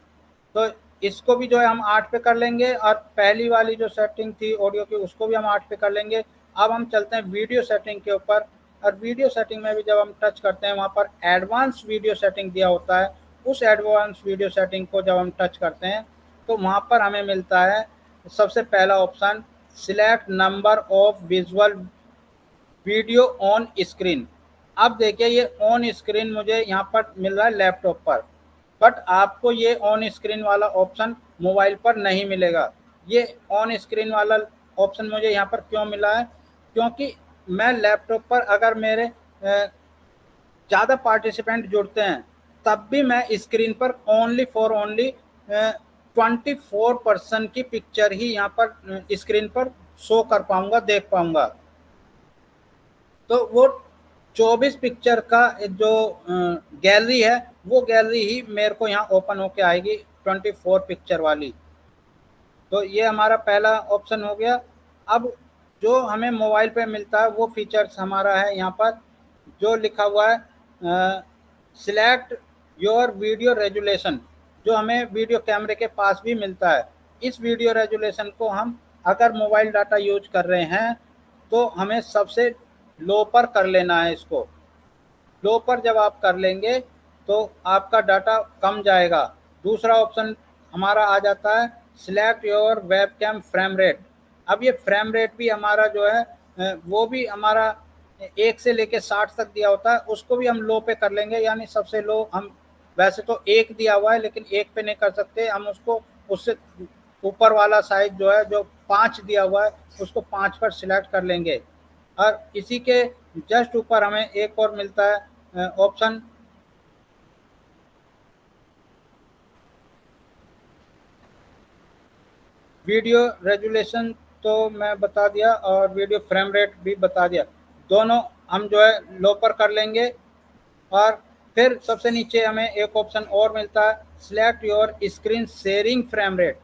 तो इसको भी जो है हम 8 पे कर लेंगे, और पहली वाली जो सेटिंग थी ऑडियो की उसको भी हम 8 पे कर लेंगे। अब हम चलते हैं वीडियो सेटिंग के ऊपर, और वीडियो सेटिंग में भी जब हम टच करते हैं वहाँ पर एडवांस वीडियो सेटिंग दिया होता है। उस एडवांस वीडियो सेटिंग को जब हम टच करते हैं तो वहाँ पर हमें मिलता है सबसे पहला option select number of visual video on screen. अब देखिए ये ऑन स्क्रीन मुझे यहाँ पर मिल रहा है लैपटॉप पर, बट आपको ये ऑन स्क्रीन वाला ऑप्शन मोबाइल पर नहीं मिलेगा। ये ऑन स्क्रीन वाला ऑप्शन मुझे यहाँ पर क्यों मिला है, क्योंकि मैं लैपटॉप पर अगर मेरे ज़्यादा पार्टिसिपेंट जुड़ते हैं तब भी मैं स्क्रीन पर ओनली 24% की पिक्चर ही यहाँ पर स्क्रीन पर शो कर पाऊंगा, देख पाऊंगा। तो वो 24 पिक्चर का जो गैलरी है वो गैलरी ही मेरे को यहाँ ओपन होके आएगी 24 पिक्चर वाली। तो ये हमारा पहला ऑप्शन हो गया। अब जो हमें मोबाइल पे मिलता है वो फीचर्स हमारा है यहाँ पर जो लिखा हुआ है सिलेक्ट योर वीडियो रेजुलेशन, जो हमें वीडियो कैमरे के पास भी मिलता है। इस वीडियो रेजुलेशन को हम अगर मोबाइल डाटा यूज कर रहे हैं तो हमें सबसे लो पर कर लेना है। इसको लो पर जब आप कर लेंगे तो आपका डाटा कम जाएगा। दूसरा ऑप्शन हमारा आ जाता है select your webcam frame rate. अब ये फ्रेम रेट भी हमारा जो है वो भी हमारा 1 से लेके 60 तक दिया होता है, उसको भी हम लो पे कर लेंगे। यानी सबसे लो हम वैसे तो 1 दिया हुआ है लेकिन 1 पे नहीं कर सकते, हम उसको उससे ऊपर वाला साइज जो है जो 5 दिया हुआ है उसको 5 पर सिलेक्ट कर लेंगे। और इसी के जस्ट ऊपर हमें एक और मिलता है ऑप्शन वीडियो रेजुलेशन, तो मैं बता दिया, और वीडियो फ्रेम रेट भी बता दिया। दोनों हम जो है लो पर कर लेंगे। और फिर सबसे नीचे हमें एक ऑप्शन और मिलता है, select your screen sharing frame rate.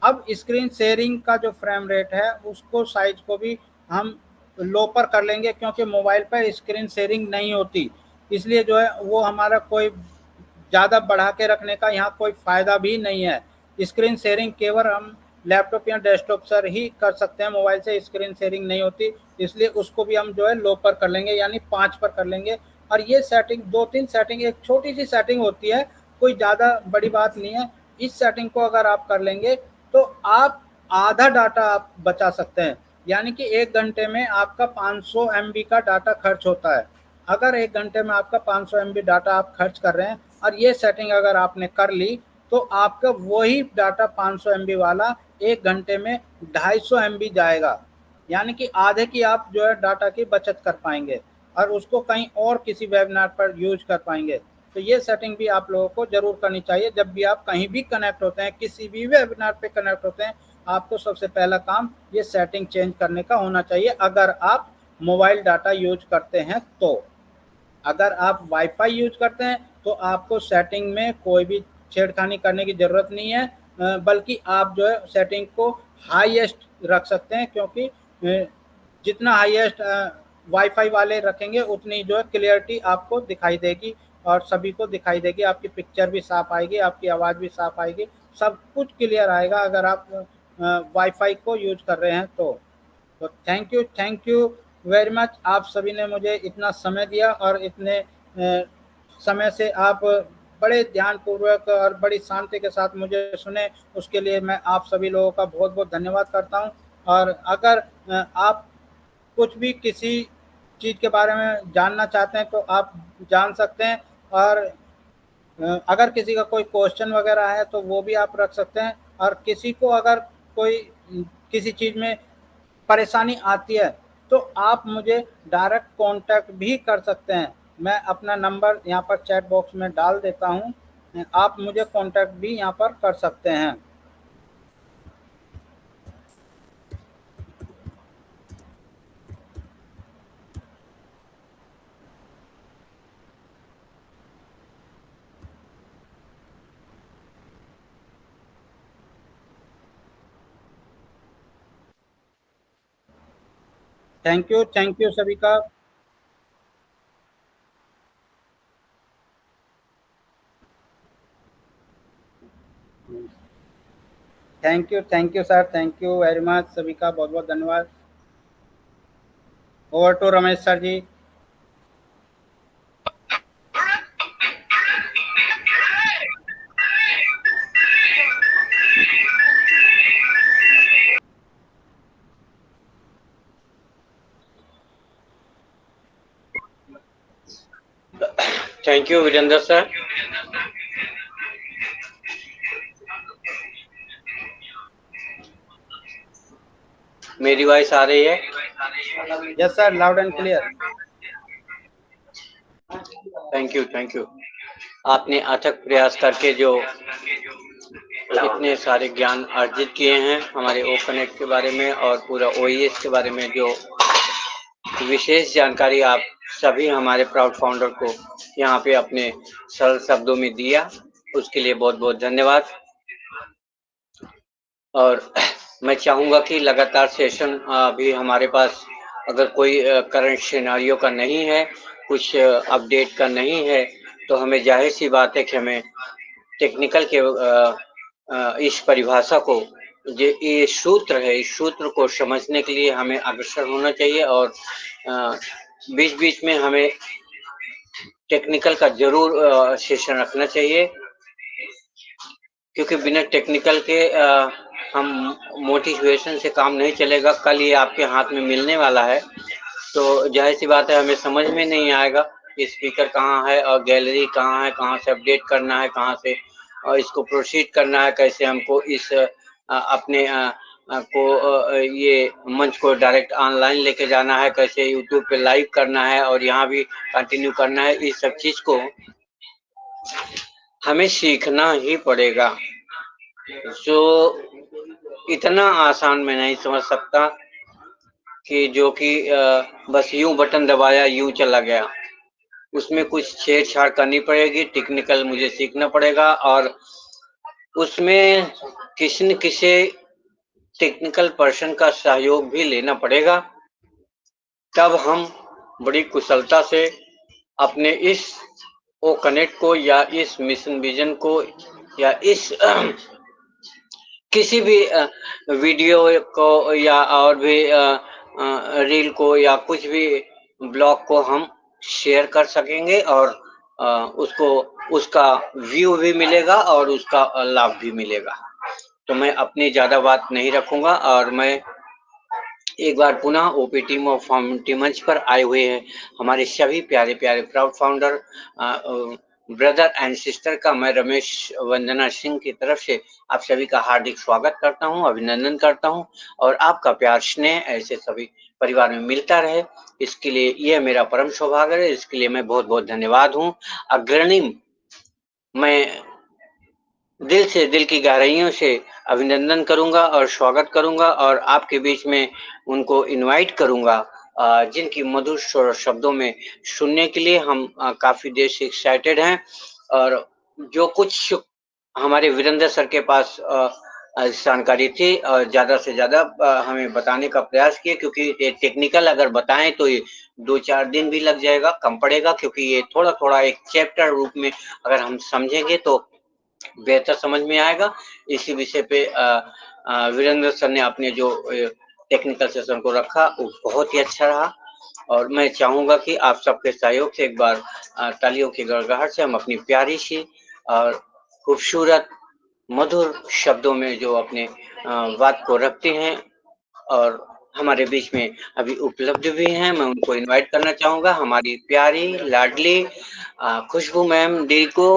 अब स्क्रीन शेयरिंग का जो फ्रेम रेट है उसको साइज को भी हम लो पर कर लेंगे, क्योंकि मोबाइल पर स्क्रीन शेयरिंग नहीं होती, इसलिए जो है वो हमारा कोई ज़्यादा बढ़ा के रखने का यहाँ कोई फ़ायदा भी नहीं है। स्क्रीन शेयरिंग केवल हम लैपटॉप या डेस्कटॉप पर ही कर सकते हैं, मोबाइल से स्क्रीन शेयरिंग नहीं होती, इसलिए उसको भी हम जो है लो पर कर लेंगे, यानी 5 पर कर लेंगे। और ये सेटिंग 2-3 सेटिंग, एक छोटी सी सेटिंग होती है, कोई ज़्यादा बड़ी बात नहीं है। इस सेटिंग को अगर आप कर लेंगे तो आप आधा डाटा आप बचा सकते हैं, यानी कि 1 घंटे में आपका 500 MB का डाटा खर्च होता है। अगर 1 घंटे में आपका 500 MB डाटा आप खर्च कर रहे हैं और ये सेटिंग अगर आपने कर ली तो आपका वही डाटा 500 MB वाला 1 घंटे में 250 MB जाएगा, यानी कि आधे की आप जो है डाटा की बचत कर पाएंगे और उसको कहीं और किसी वेबिनार पर यूज कर पाएंगे। तो ये सेटिंग भी आप लोगों को जरूर करनी चाहिए। जब भी आप कहीं भी कनेक्ट होते हैं, किसी भी वेबिनार पे कनेक्ट होते हैं, आपको सबसे पहला काम ये सेटिंग चेंज करने का होना चाहिए, अगर आप मोबाइल डाटा यूज करते हैं तो। अगर आप वाईफाई यूज करते हैं तो आपको सेटिंग में कोई भी छेड़खानी करने की ज़रूरत नहीं है, बल्कि आप जो है सेटिंग को हाईएस्ट रख सकते हैं, क्योंकि जितना हाईएस्ट वाईफाई वाले रखेंगे उतनी जो है क्लियरिटी आपको दिखाई देगी और सभी को दिखाई देगी, आपकी पिक्चर भी साफ आएगी, आपकी आवाज़ भी साफ आएगी, सब कुछ क्लियर आएगा अगर आप वाईफाई को यूज कर रहे हैं तो थैंक यू वेरी मच। आप सभी ने मुझे इतना समय दिया और इतने समय से आप बड़े ध्यानपूर्वक और बड़ी शांति के साथ मुझे सुने, उसके लिए मैं आप सभी लोगों का बहुत बहुत धन्यवाद करता हूं। और अगर आप कुछ भी किसी चीज़ के बारे में जानना चाहते हैं तो आप जान सकते हैं, और अगर किसी का कोई क्वेश्चन वगैरह है तो वो भी आप रख सकते हैं, और किसी को अगर कोई किसी चीज़ में परेशानी आती है तो आप मुझे डायरेक्ट कांटेक्ट भी कर सकते हैं। मैं अपना नंबर यहाँ पर चैट बॉक्स में डाल देता हूँ, आप मुझे कांटेक्ट भी यहाँ पर कर सकते हैं। थैंक यू सभी का। Thank you sir, thank you very much, सभी का बहुत बहुत धन्यवाद। Over to Ramesh sir ji. Thank you Virendra sir. मेरी वॉइस आ रही है? Yes sir, loud and clear. Thank you. आपने अथक प्रयास करके जो इतने सारे ज्ञान अर्जित किए हैं हमारे ओ कनेक्ट के बारे में और पूरा OES के बारे में, जो विशेष जानकारी आप सभी हमारे प्राउड फाउंडर को यहाँ पे अपने सरल शब्दों में दिया, उसके लिए बहुत बहुत धन्यवाद। और मैं चाहूँगा कि लगातार सेशन भी हमारे पास, अगर कोई करंट सिनेरियो का नहीं है, कुछ अपडेट का नहीं है, तो हमें जाहिर सी बात है कि हमें टेक्निकल के इस परिभाषा को, ये सूत्र है, इस सूत्र को समझने के लिए हमें अग्रसर होना चाहिए, और बीच बीच में हमें टेक्निकल का जरूर सेशन रखना चाहिए, क्योंकि बिना टेक्निकल के हम मोटिवेशन से काम नहीं चलेगा। कल ये आपके हाथ में मिलने वाला है, तो जाहिर सी बात है हमें समझ में नहीं आएगा स्पीकर कहाँ है और गैलरी कहाँ है, कहाँ से अपडेट करना है, कहाँ से और इसको प्रोसीड करना है, कैसे हमको इस अपने ये मंच को डायरेक्ट ऑनलाइन लेके जाना है, कैसे यूट्यूब पे लाइव करना है और यहाँ भी कंटिन्यू करना है। इस सब चीज को हमें सीखना ही पड़ेगा, जो इतना आसान मैं नहीं समझ सकता कि जो कि बस यूं बटन दबाया यूं चला गया। उसमें कुछ छेड़छाड़ करनी पड़ेगी, टेक्निकल मुझे सीखना पड़ेगा और उसमें किसी न किसी टेक्निकल पर्सन का सहयोग भी लेना पड़ेगा। तब हम बड़ी कुशलता से अपने इस ओकनेट को या इस मिशन विजन को या इस किसी भी वीडियो को या और भी रील को या कुछ भी ब्लॉग को हम शेयर कर सकेंगे और उसको उसका व्यू भी मिलेगा और उसका लाभ भी मिलेगा। तो मैं अपनी ज़्यादा बात नहीं रखूंगा और मैं एक बार पुनः ओपीटी फाउंटी मंच पर आए हुए हैं हमारे सभी प्यारे प्यारे proud founder brother and sister का मैं रमेश वंदना सिंह की तरफ से आप सभी का हार्दिक स्वागत करता हूं, अभिनंदन करता हूं और आपका प्यार स्नेह ऐसे सभी परिवार में मिलता रहे, इसके लिए यह मेरा परम सौभाग्य है। इसके लिए मैं बहुत बहुत धन्यवाद हूं। अग्रणीय मैं दिल की गहराइयों से अभिनंदन करूंगा और स्वागत करूंगा और आपके बीच में उनको इनवाइट करूंगा जिनकी मधुर शब्दों में सुनने के लिए हम काफी देर से एक्साइटेड हैं और जो कुछ हमारे वीरेंद्र सर के पास जानकारी थी ज्यादा से ज्यादा हमें बताने का प्रयास किए, क्योंकि ये टेक्निकल अगर बताएं तो ये 2-4 दिन भी लग जाएगा, कम पड़ेगा, क्योंकि ये थोड़ा थोड़ा एक चैप्टर रूप में अगर हम समझेंगे तो बेहतर समझ में आएगा। इसी विषय पे वीरेंद्र सर ने अपने जो टेक्निकल सेशन को रखा वो बहुत ही अच्छा रहा और मैं चाहूंगा कि आप सबके सहयोग से एक बार तालियों की गड़गड़ाहट से हम अपनी प्यारी सी और खूबसूरत मधुर शब्दों में जो अपने बात को रखते हैं और हमारे बीच में अभी उपलब्ध भी हैं, मैं उनको इनवाइट करना चाहूंगा। हमारी प्यारी लाडली खुशबू मैम डी को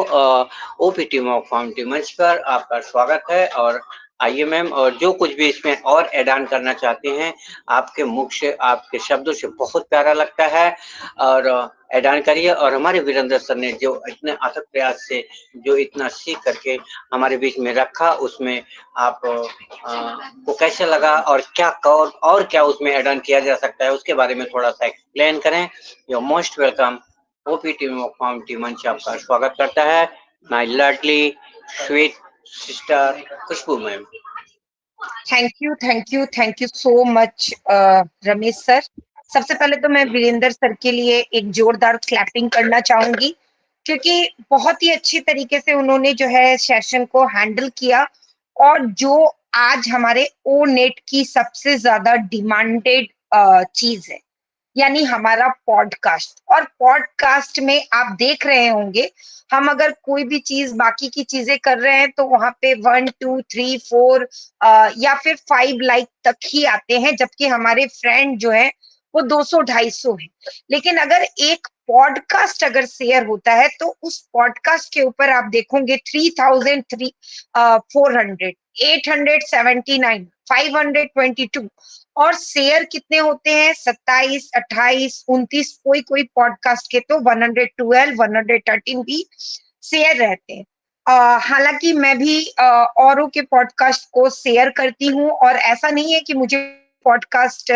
ओपीटी मॉक फाउंटी मंच पर आपका स्वागत है और आइए मैम, और जो कुछ भी इसमें और ऐड ऑन करना चाहते हैं आपके मुख से आपके शब्दों से बहुत प्यारा लगता है और ऐड ऑन करिए। और हमारे वीरेंद्र सर ने जो इतने अथक प्रयास से जो इतना सीख करके हमारे बीच में रखा उसमें आप को कैसे लगा और क्या और क्या उसमें ऐड ऑन किया जा सकता है उसके बारे में थोड़ा सा एक्सप्लेन करें। You most welcome. ओपीटी फाउंटी मंच आपका स्वागत करता है, my lovely sweet sister Khushboo ma'am. Thank you so much Ramesh sir. सबसे पहले तो मैं वीरेंद्र सर के लिए एक जोरदार क्लैपिंग करना चाहूंगी, क्योंकि बहुत ही अच्छी तरीके से उन्होंने जो है सेशन को हैंडल किया और जो आज हमारे ओ नेट की सबसे ज्यादा डिमांडेड चीज है, यानी हमारा पॉडकास्ट। और पॉडकास्ट में आप देख रहे होंगे हम अगर कोई भी चीज बाकी की चीजें कर रहे हैं तो वहां पे 1 2 3 4 या फिर 5 लाइक तक ही आते हैं, जबकि हमारे फ्रेंड जो है वो 200-250 है। लेकिन अगर एक पॉडकास्ट अगर शेयर होता है तो उस पॉडकास्ट के ऊपर आप देखोगे 3,400, 879, 522 और शेयर कितने होते हैं 27, 28, 29, कोई पॉडकास्ट के तो 112, 113 भी शेयर रहते हैं। हालांकि मैं भी औरों के पॉडकास्ट को शेयर करती हूँ और ऐसा नहीं है कि मुझे पॉडकास्ट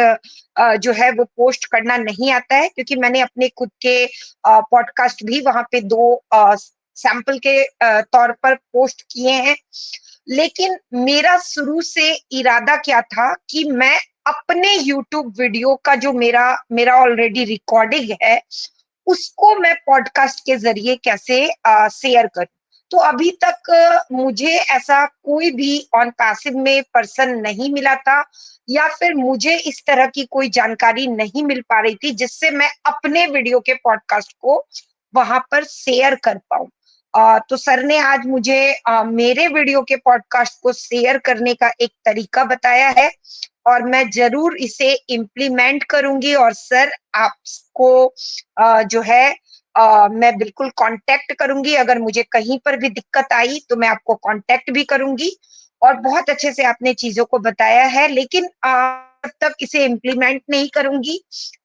जो है वो पोस्ट करना नहीं आता है, क्योंकि मैंने अपने खुद के पॉडकास्ट भी वहां पे 2 सैंपल के तौर पर पोस्ट किए हैं। लेकिन मेरा शुरू से इरादा क्या था कि मैं अपने YouTube वीडियो का जो मेरा ऑलरेडी रिकॉर्डिंग है उसको मैं पॉडकास्ट के जरिए कैसे शेयर करूं। तो अभी तक मुझे ऐसा कोई भी ऑन पैसिव में पर्सन नहीं मिला था या फिर मुझे इस तरह की कोई जानकारी नहीं मिल पा रही थी जिससे मैं अपने वीडियो के पॉडकास्ट को वहां पर शेयर कर पाऊं। तो सर ने आज मुझे मेरे वीडियो के पॉडकास्ट को शेयर करने का एक तरीका बताया है और मैं जरूर इसे इम्प्लीमेंट करूंगी। और सर आपको जो है मैं बिल्कुल कांटेक्ट करूंगी, अगर मुझे कहीं पर भी दिक्कत आई तो मैं आपको कांटेक्ट भी करूंगी। और बहुत अच्छे से आपने चीजों को बताया है, लेकिन जब तक इसे इम्प्लीमेंट नहीं करूंगी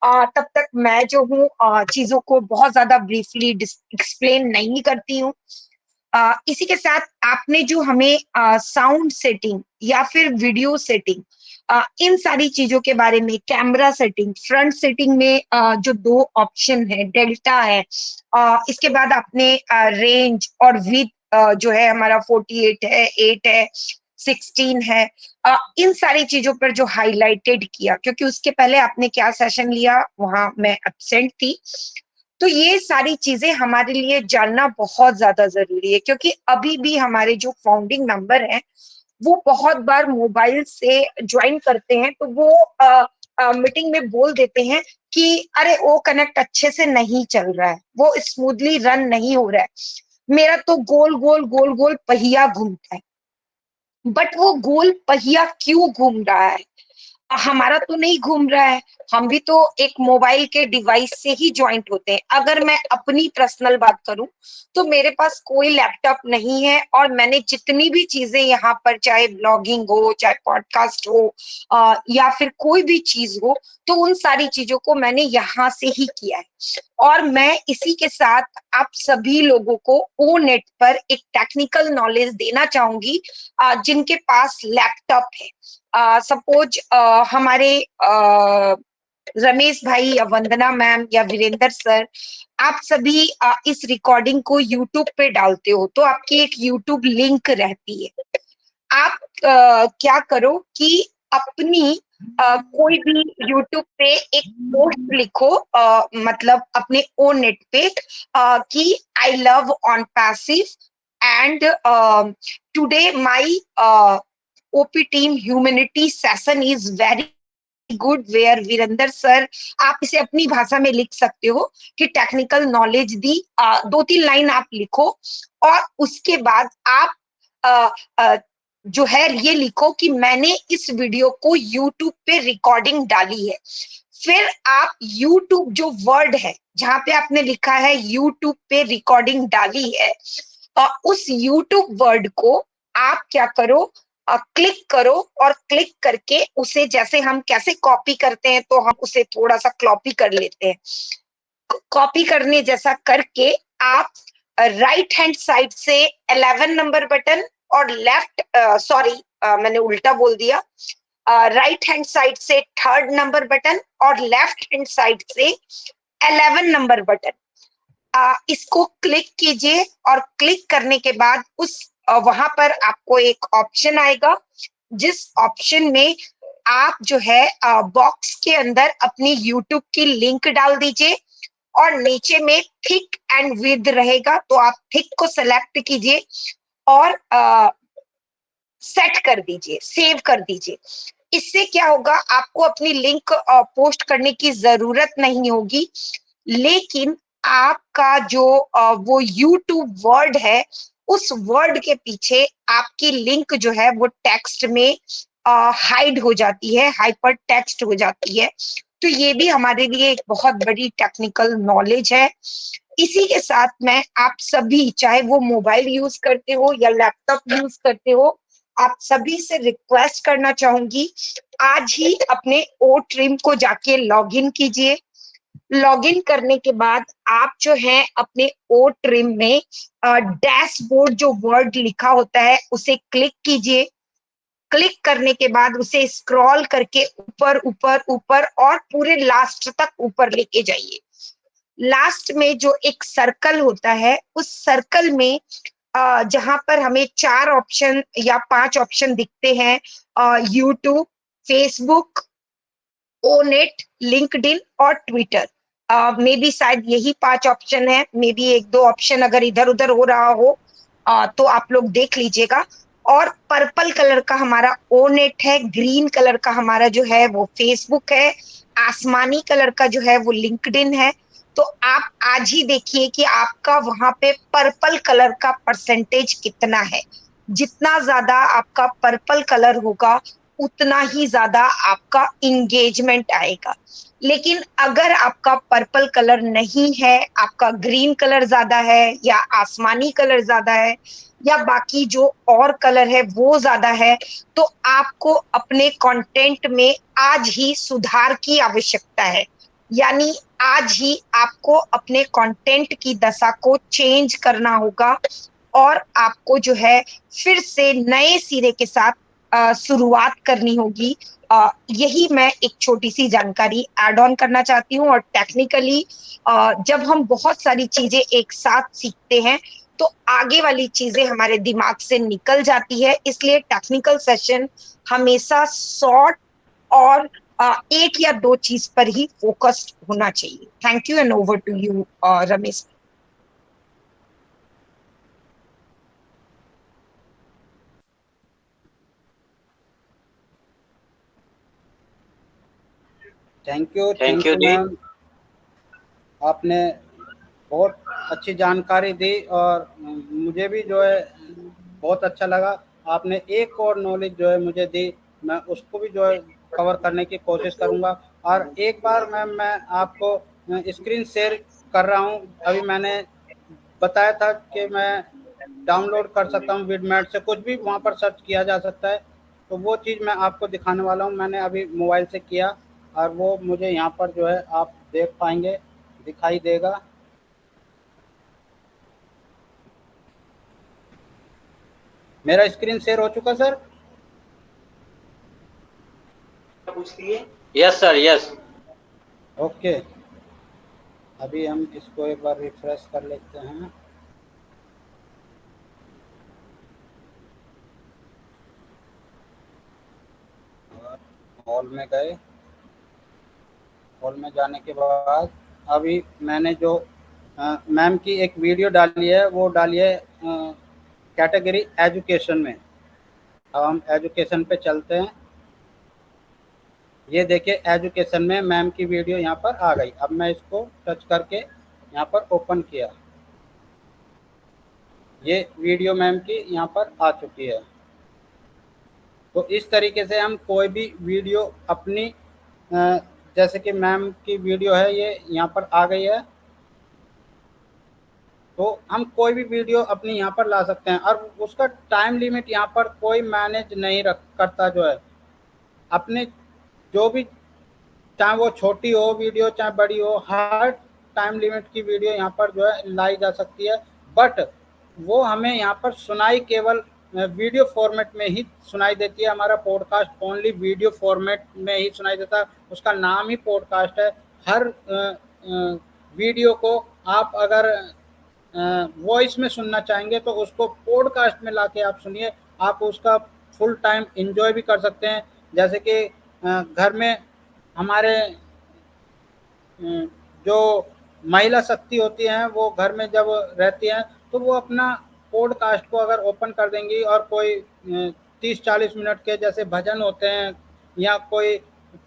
तब तक मैं जो हूँ चीजों को बहुत ज्यादा ब्रीफली एक्सप्लेन नहीं करती हूँ। इसी के साथ आपने जो हमें साउंड सेटिंग या फिर वीडियो सेटिंग इन सारी चीजों के बारे में, कैमरा सेटिंग, फ्रंट सेटिंग में जो 2 ऑप्शन है, डेल्टा है, इसके बाद आपने रेंज और विथ जो है हमारा 48 है, 8 है, 16 है, इन सारी चीजों पर जो हाईलाइटेड किया, क्योंकि उसके पहले आपने क्या सेशन लिया वहां मैं एब्सेंट थी। तो ये सारी चीजें हमारे लिए जानना बहुत ज्यादा जरूरी है, क्योंकि अभी भी हमारे जो फाउंडिंग मेंबर हैं वो बहुत बार मोबाइल से ज्वाइन करते हैं, तो वो मीटिंग में बोल देते हैं कि अरे वो कनेक्ट अच्छे से नहीं चल रहा है, वो स्मूथली रन नहीं हो रहा है, मेरा तो गोल गोल गोल गोल पहिया घूमता है। बट वो गोल पहिया क्यों घूम रहा है? हमारा तो नहीं घूम रहा है, हम भी तो एक मोबाइल के डिवाइस से ही ज्वाइंट होते हैं। अगर मैं अपनी पर्सनल बात करूं तो मेरे पास कोई लैपटॉप नहीं है, और मैंने जितनी भी चीजें यहाँ पर, चाहे ब्लॉगिंग हो, चाहे पॉडकास्ट हो, या फिर कोई भी चीज हो, तो उन सारी चीजों को मैंने यहाँ से ही किया है। और मैं इसी के साथ आप सभी लोगों को ओ नेट पर एक टेक्निकल नॉलेज देना चाहूंगी, जिनके पास लैपटॉप है। सपोज हमारे रमेश भाई या वंदना मैम या वीरेंद्र सर, आप सभी इस रिकॉर्डिंग को यूट्यूब पे डालते हो, तो आपकी एक यूट्यूब लिंक रहती है। आप क्या करो कि अपनी कोई भी यूट्यूब पे एक पोस्ट लिखो, मतलब अपने ओ नेट पे, कि I love on passive and today my OP team humanity session is very good, where Virendra sir, आप इसे अपनी भाषा में लिख सकते हो कि टेक्निकल नॉलेज दी, 2-3 लाइन आप लिखो, और उसके बाद आप जो है ये लिखो कि मैंने इस वीडियो को यूट्यूब पे रिकॉर्डिंग डाली है। फिर आप यूट्यूब जो वर्ड है जहां पे आपने लिखा है यूट्यूब पे रिकॉर्डिंग डाली है, उस यूट्यूब वर्ड को आप क्या करो, क्लिक करो, और क्लिक करके उसे, जैसे हम कैसे कॉपी करते हैं, तो हम उसे थोड़ा सा कॉपी कर लेते हैं। कॉपी करने जैसा करके आप राइट हैंड साइड से 11 नंबर बटन और लेफ्ट, सॉरी मैंने उल्टा बोल दिया, राइट हैंड साइड से 3rd नंबर बटन और लेफ्ट हैंड साइड से 11 नंबर बटन, इसको क्लिक कीजिए। और क्लिक करने के बाद उस वहां पर आपको एक ऑप्शन आएगा, जिस ऑप्शन में आप जो है बॉक्स के अंदर अपनी यूट्यूब की लिंक डाल दीजिए, और नीचे में थिक एंड विद रहेगा, तो आप थिक को सेलेक्ट कीजिए और सेट कर दीजिए, सेव कर दीजिए। इससे क्या होगा, आपको अपनी लिंक पोस्ट करने की जरूरत नहीं होगी, लेकिन आपका जो वो यूट्यूब वर्ड है, उस वर्ड के पीछे आपकी लिंक जो है वो टेक्स्ट में हाइड हो जाती है, हाइपर टेक्स्ट हो जाती है। तो ये भी हमारे लिए एक बहुत बड़ी टेक्निकल नॉलेज है। इसी के साथ मैं आप सभी, चाहे वो मोबाइल यूज करते हो या लैपटॉप यूज करते हो, आप सभी से रिक्वेस्ट करना चाहूंगी, आज ही अपने ओ ट्रिम को जाके लॉग इन कीजिए। लॉग इन करने के बाद आप जो है अपने ओ ट्रिम में डैशबोर्ड जो वर्ड लिखा होता है उसे क्लिक कीजिए। क्लिक करने के बाद उसे स्क्रॉल करके ऊपर ऊपर ऊपर और पूरे लास्ट तक ऊपर लेके जाइए। लास्ट में जो एक सर्कल होता है, उस सर्कल में जहां पर हमें 4 ऑप्शन या 5 ऑप्शन दिखते हैं, यूट्यूब, फेसबुक, ओनेट, लिंक्डइन और ट्विटर, मे बी शायद यही 5 ऑप्शन है, मे बी 1-2 ऑप्शन अगर इधर उधर हो रहा हो तो आप लोग देख लीजिएगा। और पर्पल कलर का हमारा ओनेट है, ग्रीन कलर का हमारा जो है वो फेसबुक है, आसमानी कलर का जो है वो लिंक्डइन है। तो आप आज ही देखिए कि आपका वहां पे पर्पल कलर का परसेंटेज कितना है। जितना ज्यादा आपका पर्पल कलर होगा उतना ही ज्यादा आपका इंगेजमेंट आएगा। लेकिन अगर आपका पर्पल कलर नहीं है, आपका ग्रीन कलर ज्यादा है या आसमानी कलर ज्यादा है या बाकी जो और कलर है वो ज्यादा है, तो आपको अपने कंटेंट में आज ही सुधार की आवश्यकता है। यानी आज ही आपको अपने कंटेंट की दशा को चेंज करना होगा, और आपको जो है फिर से नए सिरे के साथ शुरुआत करनी होगी। यही मैं एक छोटी सी जानकारी ऐड ऑन करना चाहती हूँ। और टेक्निकली जब हम बहुत सारी चीजें एक साथ सीखते हैं तो आगे वाली चीजें हमारे दिमाग से निकल जाती है, इसलिए टेक्निकल सेशन हमेशा शॉर्ट और एक या दो चीज पर ही फोकस्ड होना चाहिए। Thank you and over to you Ramesh. Thank you thank you जी। मैम, आपने बहुत अच्छी जानकारी दी और मुझे भी जो है बहुत अच्छा लगा। आपने एक और नॉलेज जो है मुझे दी, मैं उसको भी जो है कवर करने की कोशिश करूंगा। और एक बार मैम मैं आपको स्क्रीन शेयर कर रहा हूं। अभी मैंने बताया था कि मैं डाउनलोड कर सकता हूं विडमेट से, कुछ भी वहां पर सर्च किया जा सकता है। तो वो चीज़ मैं आपको दिखाने वाला हूं, मैंने अभी मोबाइल से किया और वो मुझे यहाँ पर जो है आप देख पाएंगे, दिखाई देगा। मेरा स्क्रीन शेयर हो चुका sir? Yes sir, yes. Okay, अभी हम इसको एक बार रिफ्रेश कर लेते हैं। हॉल में गए, हॉल में जाने के बाद अभी मैंने जो मैम की एक वीडियो डाली है वो डाली है कैटेगरी एजुकेशन में। अब हम एजुकेशन पे चलते हैं। ये देखिए एजुकेशन में मैम की वीडियो यहाँ पर आ गई। अब मैं इसको टच करके यहाँ पर ओपन किया, ये वीडियो मैम की यहाँ पर आ चुकी है। तो इस तरीके से हम कोई भी वीडियो अपनी जैसे कि मैम की वीडियो है ये यहाँ पर आ गई है, तो हम कोई भी वीडियो अपनी यहाँ पर ला सकते हैं। और उसका टाइम लिमिट यहाँ पर कोई मैनेज नहीं रख करता जो है। अपने जो भी, चाहे वो छोटी हो वीडियो चाहे बड़ी हो, हर टाइम लिमिट की वीडियो यहाँ पर जो है लाई जा सकती है। बट वो हमें यहाँ पर सुनाई केवल वीडियो फॉर्मेट में ही सुनाई देती है। हमारा पॉडकास्ट ओनली वीडियो फॉर्मेट में ही सुनाई देता है, उसका नाम ही पॉडकास्ट है। हर वीडियो को आप अगर वॉइस में सुनना चाहेंगे तो उसको पॉडकास्ट में लाके आप सुनिए, आप उसका फुल टाइम एंजॉय भी कर सकते हैं। जैसे कि घर में हमारे जो महिला शक्ति होती हैं वो घर में जब रहती हैं तो वो अपना पॉडकास्ट को अगर ओपन कर देंगी और कोई 30-40 मिनट के जैसे भजन होते हैं या कोई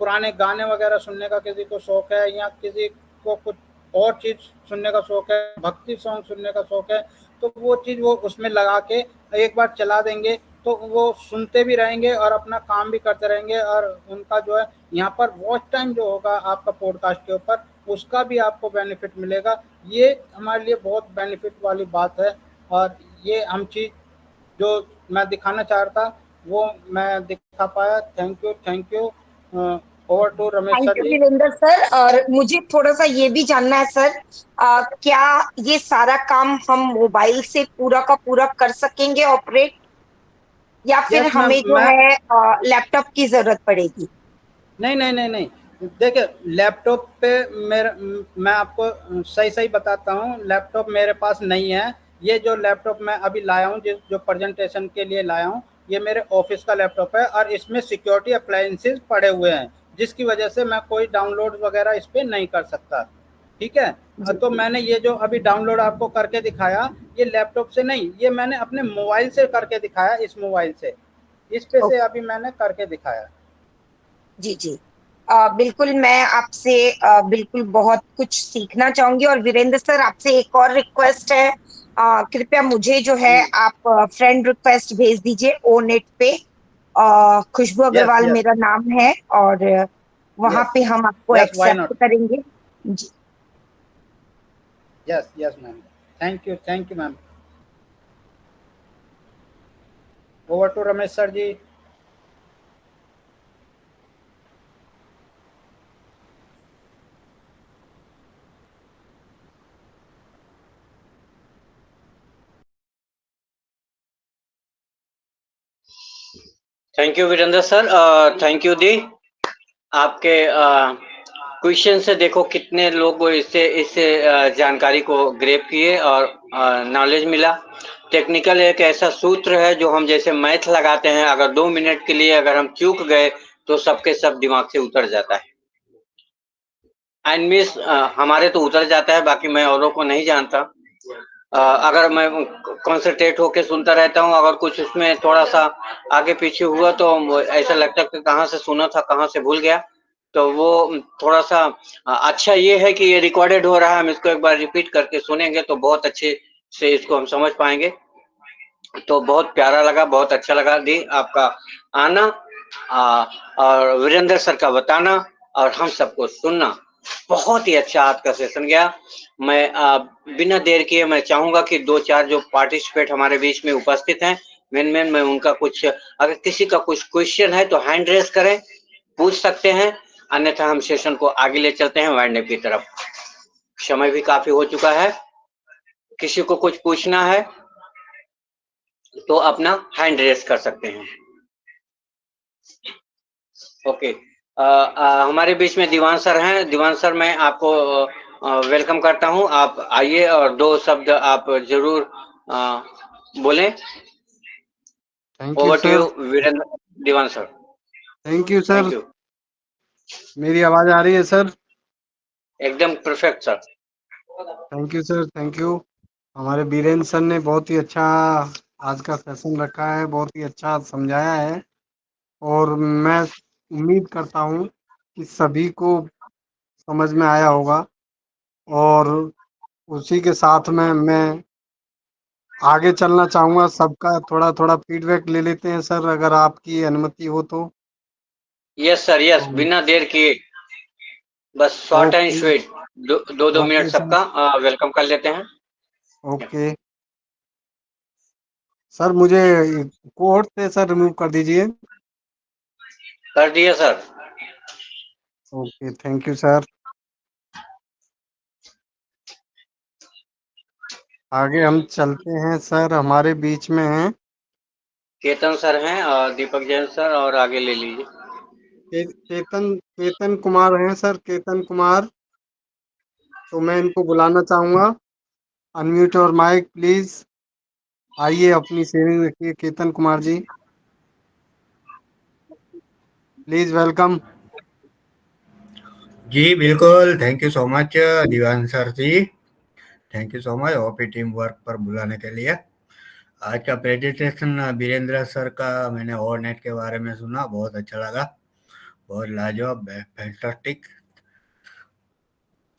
पुराने गाने वगैरह सुनने का किसी को शौक है या किसी को कुछ और चीज़ सुनने का शौक है, भक्ति सॉन्ग सुनने का शौक है, तो वो चीज़ वो उसमें लगा के एक बार चला देंगे तो वो सुनते भी रहेंगे और अपना काम भी करते रहेंगे। और उनका जो है यहाँ पर वॉच टाइम जो होगा आपका पॉडकास्ट के ऊपर, उसका भी आपको बेनिफिट मिलेगा। ये हमारे लिए बहुत बेनिफिट वाली बात है। और ये हम चीज़ जो मैं दिखाना चाह रहा था वो मैं दिखा पाया। Thank you. Over to Ramesh thank sir you जी। वीरेंद्र सर। और मुझे थोड़ा सा ये भी जानना है सर, क्या ये सारा काम हम मोबाइल से पूरा का पूरा कर सकेंगे ऑपरेट, या फिर यस मैम, हमें जो मैं है लैपटॉप की जरूरत पड़ेगी? नहीं, देखिए लैपटॉप पे मेरा, मैं आपको सही सही बताता हूँ, लैपटॉप मेरे पास नहीं है। ये जो लैपटॉप मैं अभी लाया हूँ, जिस जो प्रेजेंटेशन के लिए लाया हूँ, ये मेरे ऑफिस का लैपटॉप है और इसमें सिक्योरिटी अप्लायंसेस पड़े हुए हैं, जिसकी वजह से मैं कोई डाउनलोड वगैरह इस पर नहीं कर सकता। ठीक है। जी तो जी। मैंने ये जो अभी डाउनलोड आपको करके दिखाया, ये लैपटॉप से नहीं, ये मैंने अपने मोबाइल से करके दिखाया, इस मोबाइल से, इस पे से अभी मैंने करके दिखाया। जी जी। बिल्कुल, मैं आपसे बिल्कुल बहुत कुछ सीखना चाहूंगी। और वीरेंद्र सर, आपसे एक और रिक्वेस्ट है, कृपया मुझे जो है आप फ्रेंड रिक्वेस्ट भेज दीजिए ओ नेट पे। खुशबू यस अग्रवाल यस मेरा नाम है, और वहां यस पे हम आपको यस, व्हाई एक्सेप्ट नॉट। करेंगे। जी। Yes ma'am, thank you ma'am. Over to Ramesh sir ji. Thank you Virendra sir, thank you दी। आपके क्वेश्चन से देखो कितने लोग इससे जानकारी को ग्रैब किए और नॉलेज मिला। टेक्निकल एक ऐसा सूत्र है जो हम जैसे मैथ लगाते हैं, अगर 2 मिनट के लिए अगर हम चूक गए तो सबके सब दिमाग से उतर जाता है। एंड मिस हमारे तो उतर जाता है, बाकी मैं औरों को नहीं जानता। अगर मैं कॉन्सेंट्रेट होके सुनता रहता हूँ, अगर कुछ उसमें थोड़ा सा आगे पीछे हुआ तो ऐसा लगता है कि कहाँ से सुना था, कहाँ से भूल गया। तो वो थोड़ा सा अच्छा ये है कि ये रिकॉर्डेड हो रहा है, हम इसको एक बार रिपीट करके सुनेंगे तो बहुत अच्छे से इसको हम समझ पाएंगे। तो बहुत प्यारा लगा, बहुत अच्छा लगा दी आपका आना, और वीरेंद्र सर का बताना और हम सबको सुनना। बहुत ही अच्छा आज का सेशन गया। मैं बिना देर किए मैं चाहूंगा कि 2-4 जो पार्टिसिपेट हमारे बीच में उपस्थित हैं, मैं उनका कुछ, अगर किसी का कुछ क्वेश्चन है तो हैंड रेस करें, पूछ सकते हैं, अन्यथा हम सेशन को आगे ले चलते हैं वाइंड अप की तरफ। समय भी काफी हो चुका है। किसी को कुछ पूछना है तो अपना हैंड रेस कर सकते हैं। ओके, हमारे बीच में दीवान सर हैं। दीवान सर, मैं आपको वेलकम करता हूं। आप आइए और 2 शब्द आप जरूर बोलें। Thank you over to you sir. Virendra, Diwan sir. Thank you sir. Thank you. मेरी आवाज आ रही है सर? एकदम perfect sir. Thank you sir, thank you. हमारे बीरेंद्र सर ने बहुत ही अच्छा आज का सेशन रखा है, बहुत ही अच्छा समझाया है और मैं उम्मीद करता हूँ कि सभी को समझ में आया होगा। और उसी के साथ में मैं आगे चलना चाहूँगा। सबका थोड़ा थोड़ा फीडबैक ले लेते हैं सर, अगर आपकी अनुमति हो तो। यस सर, यस, बिना देर किए बस short and okay. Sweet 2-2 minute okay sir. सबका वेलकम कर लेते हैं। ओके सर, मुझे कोड से सर रिमूव कर दीजिए। कर दिए sir. Okay, thank you sir. आगे हम चलते हैं सर, हमारे बीच में हैं केतन सर हैं और दीपक जैन सर, और आगे ले लीजिए। केतन केतन कुमार हैं सर, केतन कुमार। तो मैं इनको बुलाना चाहूँगा। अनम्यूट और माइक प्लीज। आइए अपनी शेयरिंग रखिए केतन कुमार जी, प्लीज वेलकम। जी बिल्कुल, thank you so much Diwan sir ji. Thank you so much OP team work पर बुलाने के लिए। आज का प्रेजेंटेशन बीरेंद्र सर का मैंने ओवरनेट के बारे में सुना, बहुत अच्छा लगा, बहुत लाजवाब, फैंटास्टिक,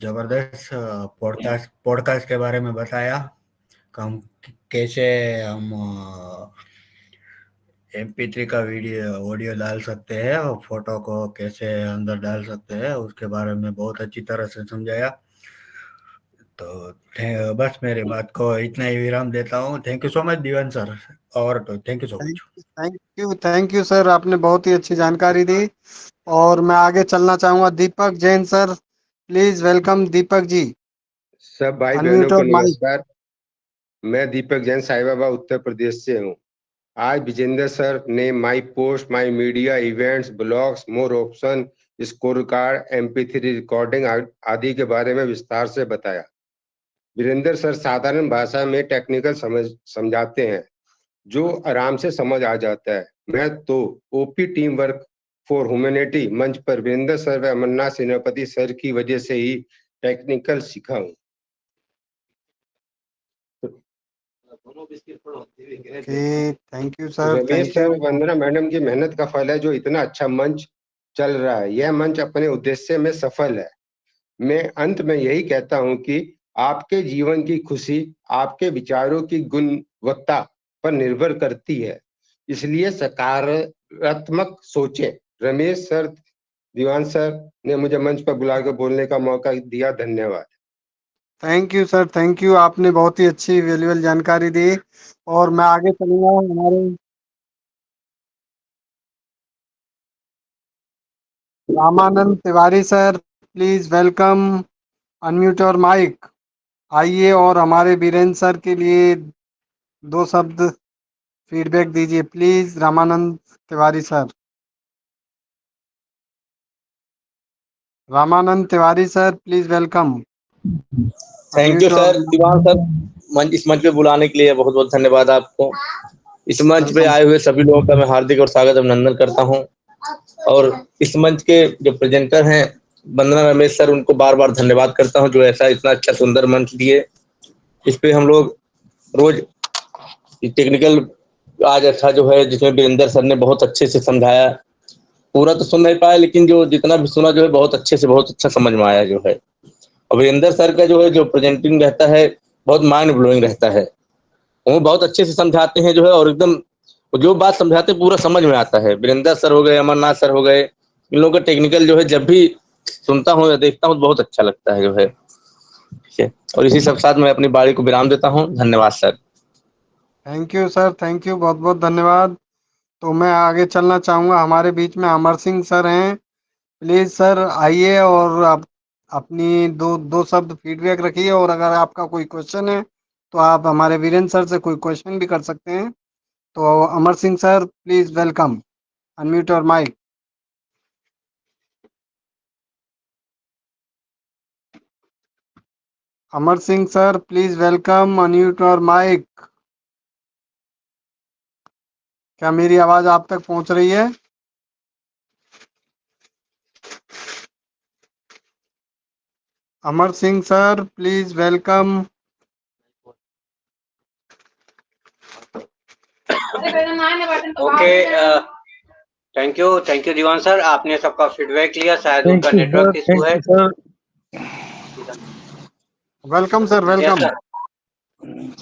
जबरदस्त। पॉडकास्ट पॉडकास्ट के बारे में बताया कि हम कैसे हम MP3 का वीडियो ऑडियो डाल सकते हैं और फोटो को कैसे अंदर डाल सकते हैं, उसके बारे में बहुत अच्छी तरह से समझाया। तो बस मेरी बात को इतना ही विराम देता हूँ। Thank you so much Diwan sir, और तो thank you so much. Thank you sir, आपने बहुत ही अच्छी जानकारी दी। और मैं आगे चलना चाहूँगा। दीपक Jain sir, please welcome Deepak ji. सब भाई बहनों अनम्यूट को और माइक। नमस्कार। मैं दीपक जैन साई बाबा उत्तर प्रदेश से हूँ। आज विजेंद्र सर ने my post, my media, events, blogs, more option, score card, MP3 recording आदि के बारे में विस्तार से बताया। वीरेंद्र सर साधारण भाषा में टेक्निकल समझाते हैं जो आराम से समझ आ जाता है। मैं तो OP team work for humanity मंच पर वीरेंद्र सर व अमरनाथ सेनापति सर की वजह से ही टेक्निकल सीखा हूँ। Thank you sir, Ramesh thank you. Sir, Vandana madam की मेहनत का फल है जो इतना अच्छा मंच चल रहा है। यह मंच अपने उद्देश्य में सफल है। मैं अंत में यही कहता हूं कि आपके जीवन की खुशी आपके विचारों की गुणवत्ता पर निर्भर करती है, इसलिए सकारात्मक सोचें। रमेश सर, दीवान सर ने मुझे मंच पर बुलाकर बोलने का मौका दिया, धन्यवाद। Thank you sir, thank you. आपने बहुत ही अच्छी वैल्यूएबल जानकारी दी। और मैं आगे चलूंगा। हमारे Ramanand Tiwari sir, please welcome. Unmute और माइक। आइए और हमारे बीरेंद्र सर के लिए 2 शब्द फीडबैक दीजिए please. Ramanand Tiwari sir, Ramanand Tiwari sir, please welcome. Thank you sir Diwan sir, इस मंच पे बुलाने के लिए बहुत बहुत धन्यवाद आपको। इस मंच पे आए हुए सभी लोगों का मैं हार्दिक और स्वागत अभिनंदन करता हूं। और इस मंच के जो प्रेजेंटर हैं वंदना रमेश सर, उनको बार बार धन्यवाद करता हूं जो ऐसा इतना अच्छा सुंदर मंच दिए। इस पे हम लोग रोज टेक्निकल आज अच्छा जो है, जिसमें वीरेंद्र सर ने बहुत अच्छे से समझाया। पूरा तो सुन नहीं पाया, लेकिन जो जितना भी सुना जो है बहुत अच्छे से बहुत अच्छा समझ में आया जो है। वीरेंद्र सर का जो है जो प्रेजेंटिंग रहता है बहुत माइंड ब्लोइंग रहता है। वो बहुत अच्छे से समझाते हैं जो है, और एकदम जो बात समझाते पूरा समझ में आता है। वीरेंद्र सर हो गए, अमरनाथ सर हो गए, इन लोगों का टेक्निकल जो है जब भी सुनता हूँ या देखता हूँ बहुत अच्छा लगता है जो है। ठीक है, और इसी सब साथ मैं अपनी बारी को विराम देता हूँ। धन्यवाद sir. Thank you sir, thank you, बहुत बहुत धन्यवाद। तो मैं आगे चलना चाहूँगा। हमारे बीच में अमर सिंह सर हैं। प्लीज सर आइए और आप अपनी दो दो शब्द फीडबैक रखिए, और अगर आपका कोई क्वेश्चन है तो आप हमारे वीरेंद्र सर से कोई क्वेश्चन भी कर सकते हैं। तो Amar Singh sir please welcome, unmute your mic. Amar Singh sir please welcome, unmute your mic. क्या मेरी आवाज आप तक पहुंच रही है? Amar Singh sir please welcome. Okay, thank you Diwan sir, आपने सबका फीडबैक लिया। शायद उनका नेटवर्क इशू है। Welcome sir, yes welcome. Sir.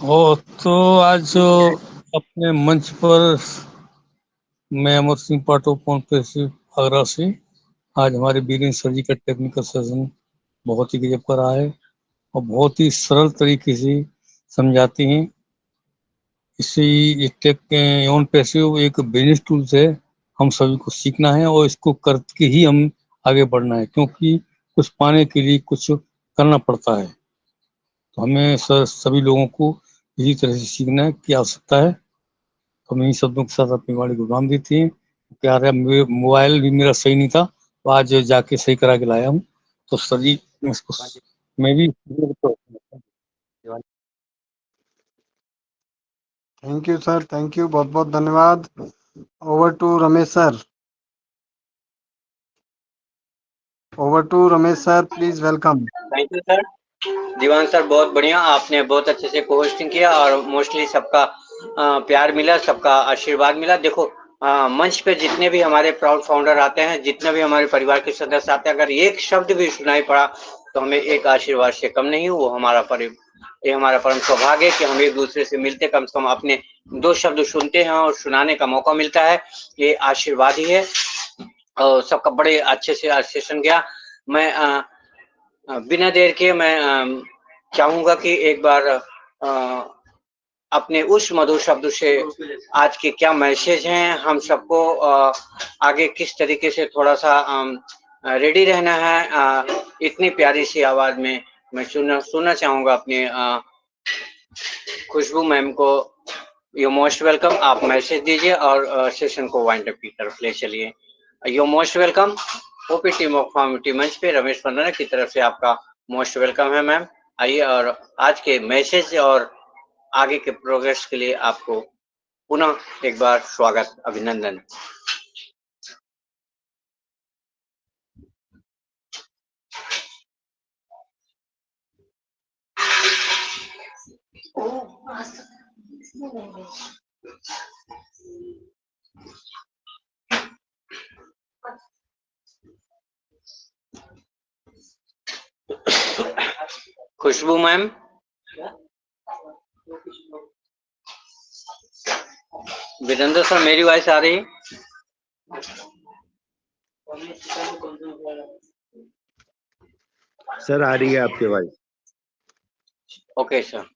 ओ तो आज जो अपने मंच पर मैं अमर सिंह पाटोपन पे आगरा से आज हमारे वीरेंद्र सर जी का टेक्निकल सेशन बहुत ही गजब का रहा है और बहुत ही सरल तरीके से समझाते हैं। इससे ये टेक ऑन पैसिव एक बिजनेस टूल्स है, हम सभी को सीखना है और इसको करके ही हम आगे बढ़ना है, क्योंकि कुछ पाने के लिए कुछ करना पड़ता है। तो हमें सभी लोगों को इसी तरह से सीखना है की आवश्यकता है। तो हम इन शब्दों के साथ अपनी गाड़ी को नाम देती है। क्या रहा, मोबाइल भी मेरा सही नहीं था, तो आज जाके सही करा के लाया हूँ। तो सर जी इसको मैं भी thank you sir, thank you, बहुत बहुत धन्यवाद। Over to Ramesh sir, over to Ramesh sir, please welcome. Thank you sir. Diwan sir बहुत बढ़िया, आपने बहुत अच्छे से को होस्टिंग किया और मोस्टली सबका प्यार मिला, सबका आशीर्वाद मिला। देखो मंच पे जितने भी हमारे प्राउड फाउंडर आते हैं, जितने भी हमारे परिवार के सदस्य आते हैं, अगर एक शब्द भी सुनाई पड़ा तो हमें एक आशीर्वाद से कम नहीं। वो ये हमारा परम सौभाग्य है कि हम एक दूसरे से मिलते, कम से कम अपने दो शब्द सुनते हैं और सुनाने का मौका मिलता है, ये आशीर्वाद ही है। और सबका बड़े अच्छे से सेशन गया। मैं बिना देर के मैं चाहूंगा कि एक बार अपने उस मधुर शब्द से आज के क्या मैसेज हैं, हम सबको आगे किस तरीके से थोड़ा सा रेडी रहना है, इतनी प्यारी सी आवाज में मैं सुनना चाहूंगा अपने खुशबू मैम को। यू मोस्ट वेलकम, आप मैसेज दीजिए और सेशन को वाइंड अप की तरफ ले चलिए। You most welcome. OP team of फॉर्मिटी मंच पे रमेश वंदना की तरफ से आपका मोस्ट वेलकम है मैम। आइए और आज के मैसेज और आगे के प्रोग्रेस के लिए आपको पुनः एक बार स्वागत, अभिनंदन। खुशबू मैम, वीरेंद्र सर, मेरी वॉइस आ रही है? सर आ रही है आपकी आवाज। Okay sir.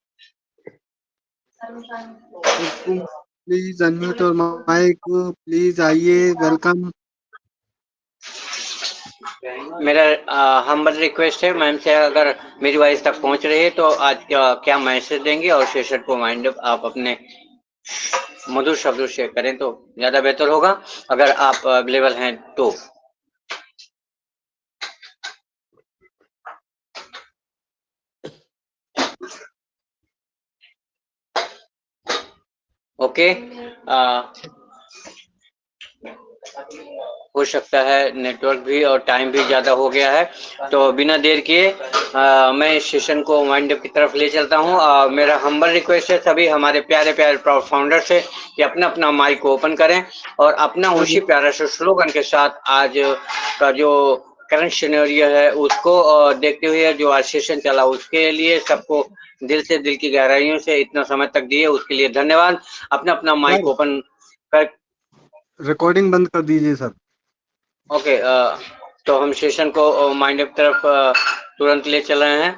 Please unmute your mic, please आइए, वेलकम। मेरा हम्बल रिक्वेस्ट है मैम से, अगर मेरी वॉइस तक पहुंच रही है तो आज क्या मैसेज देंगे और सेशन को वाइंड अप आप अपने मधुर शब्दों से करें तो ज्यादा बेहतर होगा, अगर आप अवेलेबल हैं तो। ओके, हो सकता है नेटवर्क भी और टाइम भी ज्यादा हो गया है, तो बिना देर किए मैं इस सेशन को वाइंड अप की तरफ ले चलता हूं। मेरा हम्बल रिक्वेस्ट है सभी हमारे प्यारे प्यारे प्राउड फाउंडर से कि अपना अपना माइक को ओपन करें और अपना उसी प्यारा से स्लोगन के साथ आज का जो करंट सिनेरियो है उसको देखते हुए जो आज सेशन चला उसके लिए सबको दिल से, दिल की गहराइयों से इतना समय तक दिए उसके लिए धन्यवाद। अपना अपना माइक ओपन कर, रिकॉर्डिंग बंद कर दीजिए सर। ओके, तो हम सेशन को माइंड अप तरफ तुरंत ले चल रहे हैं।